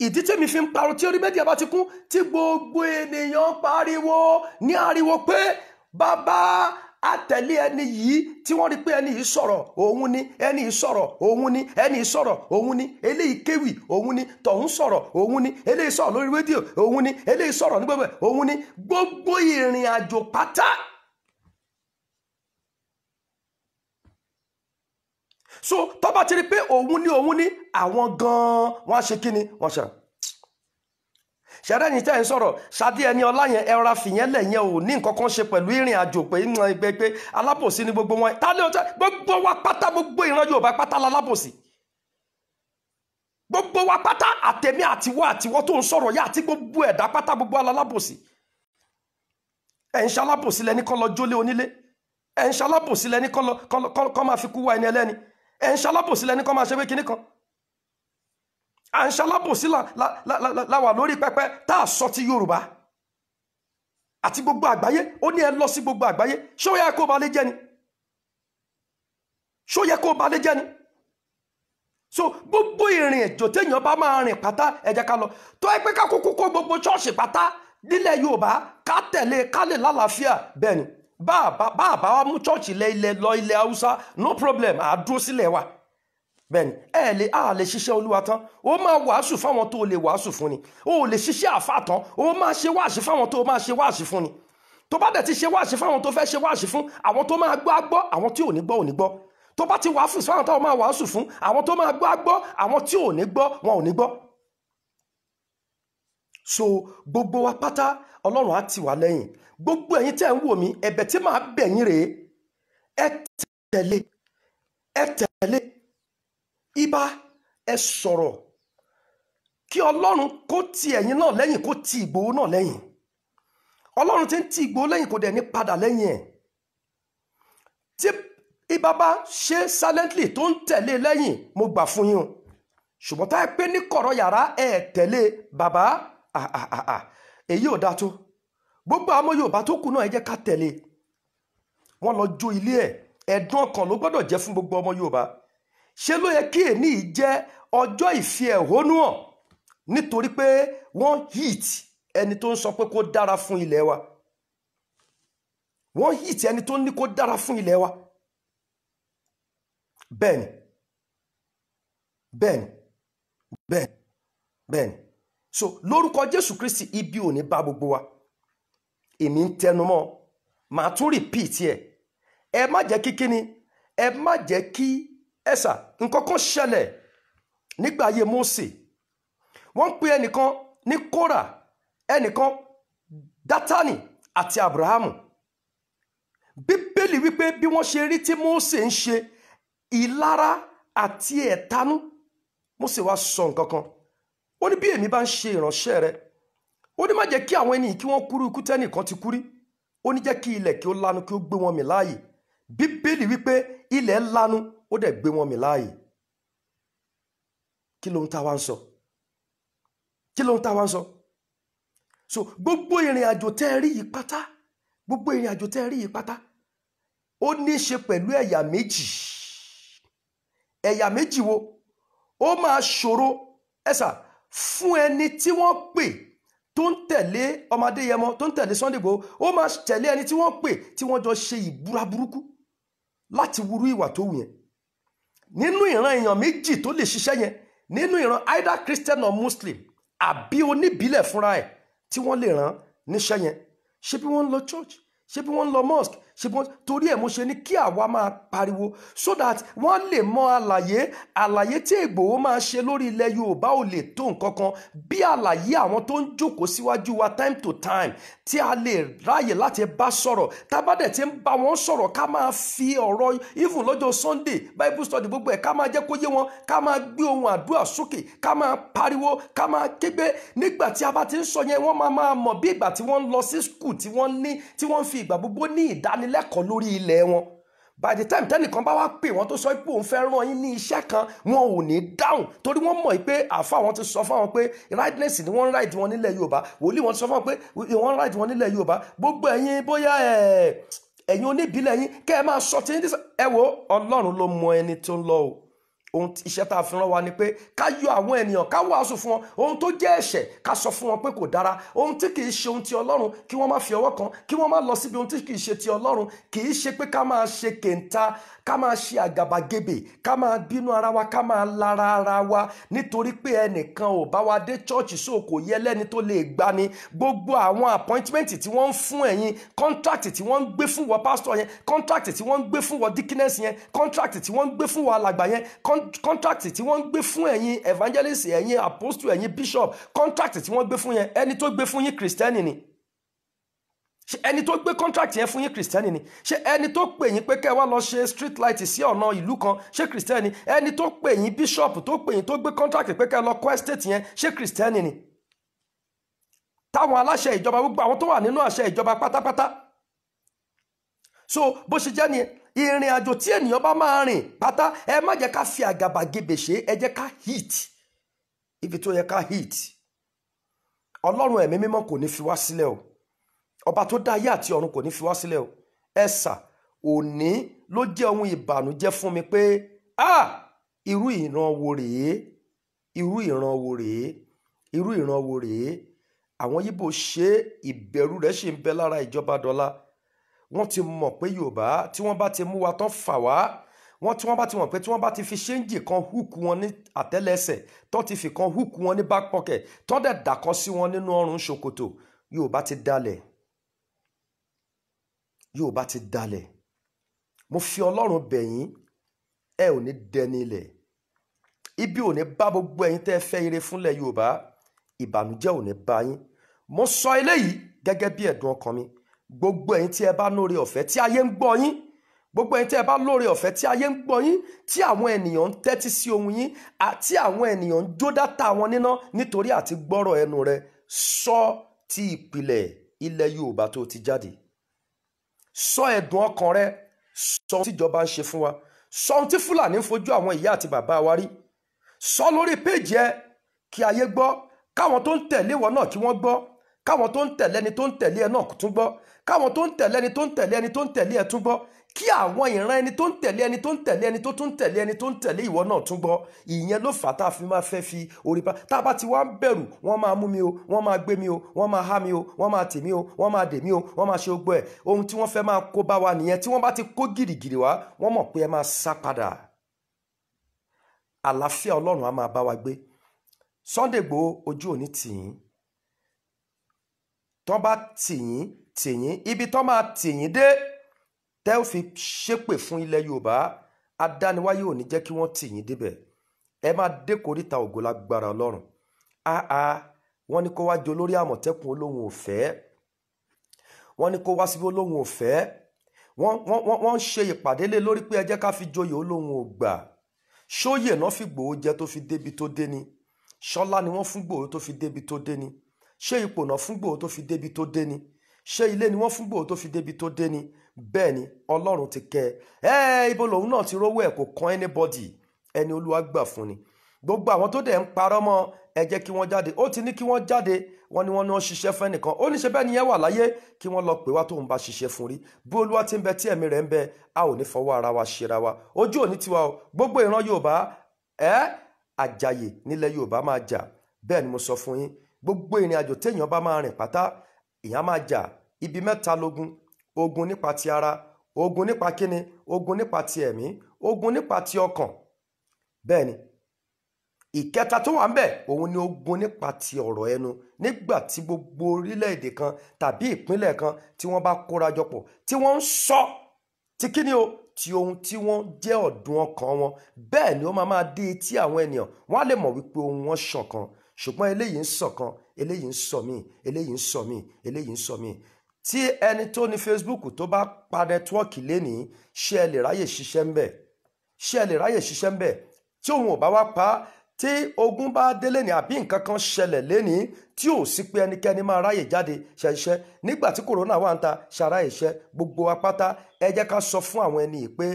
ìdí tèmi fi ń parọ́, tí orí mẹ́díà bá ti kún, tí gbogbo ènìyàn pariwo ní ariwo pé bàbá àtẹ̀lé ẹni yìí, tí wọ́n rí pé ẹni yìí sọ̀rọ̀ òun ni, ẹni yìí sọ̀rọ̀ òun ni, ẹni yìí sọ̀rọ̀ òun ni, eléyìí kéwì òun ni, tọ̀hún sọ̀rọ̀ òun ni, eléyìí sọ̀rọ̀ lórí rédíò òun ni, eléyìí sọ̀rọ̀ ní gbogbo òun ni. Gbogbo ìrìn àjò pátá. So tó bá ti rí pé òun ni àwọn gan-an wọ́n á ṣe kíni, wọ́n ṣe ṣẹ́rẹ́ ní tẹ́ ń sọ̀rọ̀ Ṣadé Ẹniọlá yẹn, ẹ̀rọ fìyẹn lẹ̀ yẹn ò ní nǹkan kan ṣe pẹ̀lú ìrìn àjò pé pé alábòsí ni gbogbo wọn. Ta ló tẹ́ gbogbo wa pátá, gbogbo ìran Yorùbá pátá lálábòsí. Gbogbo wa pátá, àtẹ̀mí àtiwọ́ tó ń sọ̀rọ̀ yá àti gbogbo ẹ̀dá pátá, gbogbo alábòsí. Ẹ̀ ń ṣalábòsí lẹ́ni kọ́ lọ jólé onílé. Ẹ̀ ń ṣalábòsí lẹ́ni kọ́ máa fi kú wá ẹni ẹlẹ́ni. Ẹ̀ ń ṣalábòsí lẹ́ni kọ́ máa ṣe pé kinní kan. À ń ṣalábòsí láwà lórí pẹpẹ tá a sọ ti Yorùbá àti gbogbo àgbáyé. Ó ní ẹ lọ sí gbogbo àgbáyé. Ṣé ó yẹ kó ba lé jẹ́ ni? Ṣé ó yẹ kó ba lé jẹ́ ni? So gbogbo ìrìn àjò téèyàn bá máa rìn pátá, ẹ jẹ́ ká lọ. Tó ẹ pé ká kúkú kó gbogbo ṣọ́ọ̀ṣì pátá nílẹ̀ Yorùbá ká tẹ̀lé ká lè lálàáfíà. Bẹ́ẹ̀ ni bá wa mú ṣọ́ọ̀ṣì lọ ilẹ̀ Haúsá, no problem, àdúró sílẹ̀ wa. Bẹ́ẹ̀ni a lè ṣiṣẹ́ Olúwa tán. Ó máa wàásù fáwọn tó lè wàásù fún ni. Ó lè ṣiṣẹ́ àfáà tán. Ó máa ṣe wáàsí fáwọn tó máa ṣe wáàsí fún ni. Tó bá dẹ̀ ti ṣe wáàsí fáwọn tó fẹ́ ṣe wáàsí fún, àwọn tó máa gbọ́ á gbọ́, àwọn tí ò ní gbọ́ ò ní gbọ́. Tó bá ti wàásù fáwọn tó máa wàásù fún, àwọn tó máa gbọ́ á gbọ́, àwọn tí ò ní gbọ́ wọn ò ní gbọ́. So gbogbo wa pátá Ọlọ́run á tì wá lẹ́yìn. Gbogbo ẹ̀yin tẹ́ ń wò mí, ẹ̀bẹ̀ tí màá bẹ̀ yín rèé. Ẹ tẹ̀lé ibà, ẹ sọ̀rọ̀ kí Ọlọ́run kó ti ẹ̀yin náà lẹ́yìn, kó ti Ìgbòho náà lẹ́yìn. Ọlọ́run ti ń ti Ìgbòho lẹ́yìn, kò dẹ̀ ní padà lẹ́yìn ẹ̀. Tí ibà bá ṣe silently tó ń tẹ̀lé lẹ́yìn, mo gbà fún yín o. Ṣùgbọ́n tá ẹ pé ní kọ̀rọ̀ yàrá ẹ tẹ̀lé bàbá, èyí ò dáa tó. Gbogbo àwọn Yorùbá tó kù náà ẹ jẹ́ ká tẹ̀lé. Wọ́n lọ jó ilé ẹ̀. Ẹ̀dùn ọkàn ló gbọ́dọ̀ jẹ́ fún gbogbo ọmọ Yorùbá. Ṣé ló yẹ kí èní jẹ́ ọjọ́ ìfi ẹ̀hónú hàn nítorí pé wọ́n hit ẹni tó ń sọ pé kó dára fún ilẹ̀ wa? Wọ́n hit ẹni tó ní kó dára fún ilẹ̀ wa. Bẹ́ẹ̀ni. So lórúkọ Jésù Kristi, ibi ò ní bá gbogbo wa. Èmi ń tẹnumọ́, màá tún repeat ẹ̀. Ẹ má jẹ́ kí kíni, ẹ má jẹ́ kí ẹ̀sà nǹkan kan ṣẹlẹ̀ nígbà ayé Mósè. Wọ́n ń pe ẹnìkan ní Kórà, ẹnìkan Dátánì àti Abrahamu. Bíbélì wípé bí wọ́n ṣe rí tí Mósè ń ṣe ìlara àti ẹ̀tanú, Mósè wá sọ nǹkan kan. Ó ní bí èmi bá ń ṣe ìránṣẹ́ rẹ, ó ní má jẹ́ kí àwọn ènìyàn kí wọ́n kúrú ikú tẹ́nìkan ti kú rí. Ó ní jẹ́ kí ilẹ̀ kí ó lanu kí ó gbé wọn mì láàyè. Bíbélì wípé ilẹ̀ lanu ó dẹ̀ gbé wọn mì láàyè. Kí ló ń ta wá ń sọ? So gbogbo ìrìn àjò tẹ́ rí yìí pátá, ó ní í ṣe pẹ̀lú ẹ̀yà méjì. Ẹ̀yà méjì wo? Ó máa ṣòro fún ẹni tí wọ́n pè tó ń tẹ̀lé ọmọ Adéyẹmọ, tó ń tẹ̀lé Sunday Igboho. Ó máa tẹ̀lé ẹni tí wọ́n pè tí wọ́n jọ ṣe ìbúra burúkú láti wúrú ìwà tó wù yẹn. Nínú ìran èèyàn méjì tó lè ṣiṣẹ́ yẹn, nínú ìran either Christian or Muslim àbí oníbílẹ̀ fúnra ẹ̀ tí wọ́n lè rán níṣẹ́ yẹn. Ṣé bí wọ́n ń lọ church? ṣé bí wọ́n ń lọ mosque, ṣé bí wọ́n torí ẹ̀ mo ṣe ní kí àwa máa pariwo so that wọ́n lè mọ àlàyé tí Ìgbòho máa ṣe lórí ilẹ̀ Yorùbá ò lè tó nǹkan kan bí àlàyé àwọn tó ń jókòó síwájú wa time to time tí a lè ráyè láti bá sọ̀rọ̀ tábàdẹ̀ tí ń bá wọn sọ̀rọ̀ ká máa fi ọ̀rọ̀ even lọ́jọ́ Sunday Bible study gbogbo ẹ̀ ká máa jẹ́ kó yé wọn, ká máa gbé ohun àdúrà sókè, ká máa pariwo, ká máa kégbe. Nígbà tí a bá ti ń sọ yẹn wọ́n máa mọ̀ bí ìgbà tí wọ́n ń lọ sí school tí wọ́n fi ìgbà gbogbo ní ìdánilẹ́kọ̀ọ́ lórí ilẹ̀ wọn. By the time tẹ́nìkan bá wá pè wọ́n tó sọ pé òun fẹ́ rán yín ní iṣẹ́ kan wọn ò ní dáhùn torí wọ́n mọ̀ pé àfa wọn ti sọ fáwọn pé rightness ni wọ́n ń right wọn nílẹ̀ Yorùbá, wòlíì wọn ti sọ fáwọn pé wọ́n ń right wọn nílẹ̀ Yorùbá. Gbogbo ẹ̀yin bóyá ẹ̀yin oníbílẹ̀ yín kẹ́ ẹ máa sọ tí ẹ wo Ọlọ́run ló mọ ẹni tó ń lọ o. Ohun iṣẹ́ tá a fi rán wa ni pé ká yọ àwọn ènìyàn, ká wàásù fún wọn ohun tó jẹ́ ẹ̀ṣẹ̀, ká sọ fún wọn pé kò dára, ohun tí kì í ṣe ohun ti Ọlọ́run kí wọ́n má fi ọwọ́ kan, kí wọ́n má lọ síbi ohun tí kì í ṣe ti Ọlọ́run. Kì í ṣe pé ká máa ṣe kèńtà, ká máa ṣe àgàbàgebè, ká máa bínú ara wa, ká máa lara ara wa nítorí pé ẹnìkan ò bá wa dé church so kò yẹ lẹ́ni tó lè gbani. Gbogbo àwọn appointment tí wọ́n ń fún ẹ̀yin, contract tí wọ́n ń gbé fún wọ pastor yẹn, contract tí wọ́n ń gbé fún wọ deaconess yẹn, contract tí wọ́n ń gbé fún wọ alàgbà yẹn, contract tí wọ́n ń gbé fún ẹ̀yin evangelist, ẹ̀yin apostle, ẹ̀yin bishop, contract tí wọ́n gbé fún yẹn, ẹni tó gbé fún yín Kristẹni ni? Ṣé ẹni tó gbé contract yẹn fún yín Kristẹni ni? Ṣé ẹni tó pè yín pé kẹ́ wá lọ ṣe street light sí ọ̀nà ìlú kan ṣé Kristẹni? Ẹni tó pè yín bishop tó pè yín tó gbé contract pé kẹ́ lọ kọ́ estate yẹn ṣé Kristẹni ni? Táwọn aláṣẹ ìjọba gbogbo àwọn tó wà nínú àṣẹ ìjọba pátápátá. So bó ṣe jẹ́ nìyẹn. Ìrìn àjò tí ènìyàn bá máa rìn pátá ẹ má jẹ́ ká fi àgàbàgebè ṣe, ẹ jẹ́ ká hit ibi tó yẹ ká hit. Ọlọ́run ẹ̀mí mímọ́ kò ní fi wá sílẹ̀ o. Ọba tó dá ayé àti ọ̀run kò ní fi wá sílẹ̀ o. Ẹ̀sà òní ló jẹ́ ohun ìbànújẹ́ fún mi pé irú ìran wo rèé, irú ìran wo rèé, irú ìran wo rèé. Àwọn Yíbò ṣe ìbẹ̀rù rẹ̀ ṣì ń bẹ lára ìjọba dọ́là. Wọ́n ti mọ̀ pé Yorùbá tí wọ́n bá ti mú wa tán fà wá, tí wọ́n bá ti mọ̀ pé tí wọ́n bá ti fi ṣéǹjì kan hook wọn ní àtẹ́lẹsẹ̀, tó ti fi kan hook wọn ní back pocket, tó dẹ̀ dàkọ́ sí wọn nínú ọrùn ṣòkòtò, Yorùbá ti dalẹ̀. Yorùbá ti dalẹ̀. Mo fi Ọlọ́run bẹ̀ yín, ẹ ò ní dẹni ilẹ̀. Ibi ò ní bá gbogbo ẹ̀yin tẹ́ fẹ́ ire fúnlẹ̀ Yorùbá, ìbànújẹ́ ò ní bá yín. Mo sọ eléyìí gẹ́gẹ́ bí ẹ̀dùn ọkàn mi. Gbogbo ẹ̀yin tí ẹ bá lóore ọ̀fẹ́ tí ayé ń gbọ́ yín, gbogbo ẹ̀yin tí ẹ bá lóore ọ̀fẹ́ tí ayé ń gbọ́ yín, tí àwọn ènìyàn ń tẹ́tí sí ohun yín àti àwọn ènìyàn ń jó dátà wọn níná nítorí àti gbọ́rọ̀ ẹnu rẹ, sọ ti ìpìlẹ̀ ilẹ̀ Yorùbá tó ti jáde. Sọ ẹ̀dùn ọkàn rẹ, sọ ohun tí ìjọba ń ṣe fún wa, sọ ohun tí Fúlàní ń fojú àwọn ìyá àti bàbá wa rí. Sọ lórí péjì ẹ kí ayé gbọ́, káwọn tó ń tẹ̀lé wọn náà kí wọ́n gbọ́, káwọn tó ń tẹ̀lé ẹni tó ń tẹ̀lé ẹ náà tún gbọ́, káwọn tó ń tẹ̀lé ẹni tó ń tẹ̀lé ẹni tó ń tẹ̀lé ẹ tún gbọ́, kí àwọn ìran ẹni tó ń tẹ̀lé ẹni tó ń tẹ̀lé ẹni tó tún tẹ̀lé ẹni tó ń tẹ̀lé ìwọ náà tún gbọ́. Ìyẹn ló fà á tá a fi máa fẹ́ fi orí pa. Tá a bá ti wá ń bẹ̀rù wọ́n máa mú mi o, wọ́n máa gbé mi o, wọ́n máa há mi o, wọ́n máa tì mí o, wọ́n máa dè mí o, wọ́n máa ṣe ogbó ẹ̀. Ohun tí wọ́n fẹ́ máa kó bá wa nìyẹn. Tí wọ́n bá ti kó gìrìgìrì wá wọ́n mọ̀ pé ẹ máa sá padà. Àlàáfíà Ọlọ́run á máa bá wa gbé. Sunday Igboho ojú òní tì yín. Tán bá tì yín ibi tán máa tì yín dé tẹ́ ò fi ṣépè fún ilẹ̀ Yorùbá, adániwáyé ò ní jẹ́ kí wọ́n tì yín débẹ̀. Ẹ máa dé kòríta ògo lágbára Ọlọ́run. Wọ́n ní kó wá jọ lórí Àmọ̀tẹ́kùn olóhùn òfẹ́. Wọ́n ní kó wá síbi olóhùn òfẹ́. Wọ́n ń ṣe ìpàdé lé lórí pé ẹ jẹ́ ká fi joyè olóhùn ògbà. Ṣóyè náà fi Ìgbòho jẹ tó fi débi tó dé ni? Ṣọlá ni wọ́n fún Ìgbòho tó fi débi tó dé ni? Ṣé ipò náà fún Ìgbòho tó fi débi tó dé ni? Ṣé ilé ni wọ́n fún Ìgbòho tó fi débi tó dé ni? Bẹ́ẹ̀ ni Ọlọ́run ti kẹ́ ẹ. Ibo lòun náà ti rówó ẹ̀ kò kan anybody, ẹni Olúwa gbà fún ni. Gbogbo àwọn tó dẹ̀ ń parọ́ mọ́ ẹ jẹ́ kí wọ́n jáde. Ó ti ní kí wọ́n jáde, wọ́n ní wọ́n ṣiṣẹ́ fún ẹnìkan. Ó ní ṣe bẹ́ẹ̀ ni yẹn wà láyé kí wọ́n lọ pè wá tóun bá ṣiṣẹ́ fún rí. Bí Olúwa ti ń bẹ tí ẹ̀mí rẹ̀ ń bẹ, a ò ní fọwọ́ ara wa ṣera wa. Ojú òní tiwa o. Gbogbo ìran Yorùbá àjàyè nílẹ̀ Yorùbá máa jà. Bẹ́ẹ̀ ni mo sọ fún yín. Gbogbo ìrìn àjò téèyàn bá máa rìn pátá ìyẹn máa jà. Ibi mẹ́ta lógun. Ogun nípa ti ara, ogun nípa kíni, ogun nípa ti ẹ̀mí, ogun nípa ti ọkàn. Bẹ́ẹ̀ ni ìkẹta tó wà ń bẹ̀ òun ni ogun nípa ti ọ̀rọ̀ ẹnu. Nígbà tí gbogbo orílẹ̀-èdè kan tàbí ìpínlẹ̀ kan tí wọ́n bá kóra jọpọ̀ tí wọ́n ń sọ tí kíni o ti ohun tí wọ́n jẹ́ ọ̀dùn ọkàn wọn, bẹ́ẹ̀ ni ó máa dé etí àwọn ènìyàn, wọ́n á lè mọ̀ wípé ohun wọn ṣọ̀kan. Ṣùgbọ́n eléyìí ń sọ̀kan, eléyìí ń sọ míì, eléyìí ń sọ míì, eléyìí ń sọ míì. Tí ẹni tó ní Facebook tó bá pa nẹ́tíwọ́ọ̀kì lénìí, ṣé ẹ lè ráyè ṣiṣẹ́ ń bẹ̀? Ṣé ẹ lè ráyè ṣiṣẹ́ ń bẹ̀? Tí òun ò bá wá pa á, tí ogun bá délé ní àbí nǹkan kan ṣẹlẹ̀ lénìí tí ò sí pé ẹnikẹ́ni máa ráyè jáde ṣiṣẹ́ nígbà tí kòrónà wà ń ta ṣàrá iṣẹ́ gbogbo wa pátá, ẹ jẹ́ ká sọ fún àwọn ẹni pé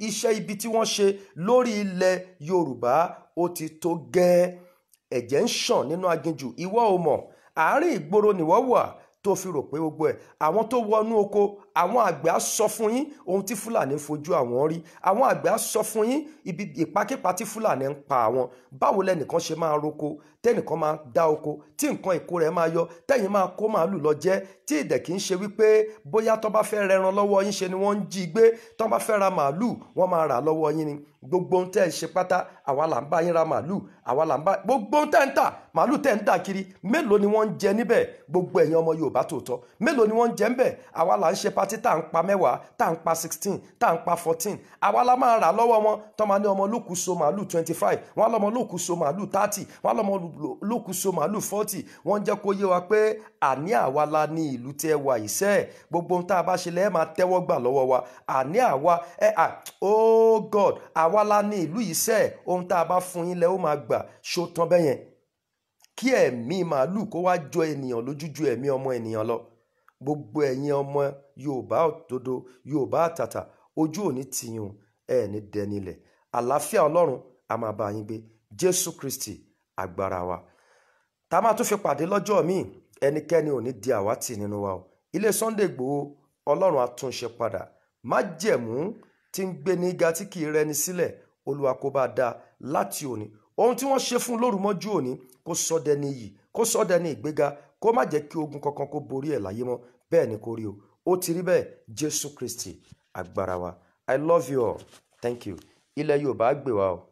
iṣẹ́ ibi tí wọ́n ṣe lórí ilẹ̀ Yorùbá ó ti tó gẹ́. Ẹ̀jẹ̀ ń ṣàn nínú aginjù, ìwọ ò mọ̀, àárín ìgboro nìwọ wà tó fi rò pé gbogbo ẹ̀. Àwọn tó wọnú oko, àwọn àgbẹ̀ á sọ fún yín ohun tí Fúlàní fojú àwọn rí. Àwọn àgbẹ̀ á sọ fún yín ibi ìpakípa tí Fúlàní ń pa àwọn. Báwo lẹ́nìkan ṣe máa roko, tẹ́nìkan máa dá oko, tí nǹkan ìkó rẹ̀ máa yọ, tẹ́yìn máa kó màálù lọ jẹ, tí ìdẹ̀ kì í ṣe wípé bóyá tó bá fẹ́ rẹran lọ́wọ́ yín ṣe ni wọ́n ń jí gbé, tó bá fẹ́ ra màálù wọ́n máa rà lọ́wọ́ yín ni. Gbogbo ohun tẹ́ ẹ ṣe pátá, àwa là ń bá yín ra màálù, àwa là ń bá gbogbo ohun tẹ́ ń tà, màálù tẹ́ ń tà kiri, mélòó ni wọ́n ń jẹ níbẹ̀? Gbogbo ẹ̀yin ọmọ Yorùbá tòótọ́, mélòó ni wọ́n ń jẹ níbẹ̀? Àwa là ń ṣe patí tá à ń pa 10, tá à ń pa 16, tá à ń pa 14. Àwa la máa rà lọ́wọ́ wọn. Tó máa ní ọmọ lókù so màálù 25, wọ́n á lọ́mọ lókù so màálù 30, wọ́n á lọ́mọ lókù so màálù 40. Wọ́n jẹ́ kó yé wa pé àní àwa la ní ìlú tí ẹ wà ìṣẹ́. Gbogbo ohun tá a bá ṣe lẹ́ẹ̀ máa tẹ́wọ́ gbà lọ́wọ́ wa. Àní àwa oh God, àwa la ní ìlú ìṣẹ́. Ohun tá a bá fún yín lẹ́ ó máa gbà. Ṣó tán bẹ́yẹn? Kí ẹ̀mí màálù kó wá jọ ènìyàn lójú ju ẹ̀mí ọmọ ènìyàn lọ. Gbogbo ẹ̀yin ọmọ Yorùbá òdodo, Yorùbá àtàtà, ojú òní tìyún ẹ̀ ní dẹnilẹ̀. Àlàáfíà Ọlọ́run a máa bá yín gbé. Jésù Kristi agbára wa. Tá máa tún fi pàdé lọ́jọ́ míì, ẹnikẹ́ni ò ní di àwátì nínú wa o. Ilé Sunday Igboho, Ọlọ́run á tún ṣe padà. Májẹ̀mú tí ń gbé ní ga tí kì í rẹni sílẹ̀, Olúwa kó bá dá láti òní. Ohun tí wọ́n ṣe fún lóru mọ́jú òní kó sọ dẹni iyì, kó sọ dẹni ìgbéga, kó má jẹ́ kí ogun kankan kó borí ẹ̀ láyé mọ́. Bẹ́ẹ̀ ni kó rí o. Ó ti rí bẹ́ẹ̀. Jésù Kristi agbára wa. I love you all. Thank you. Ilẹ̀ Yorùbá gbè wá o.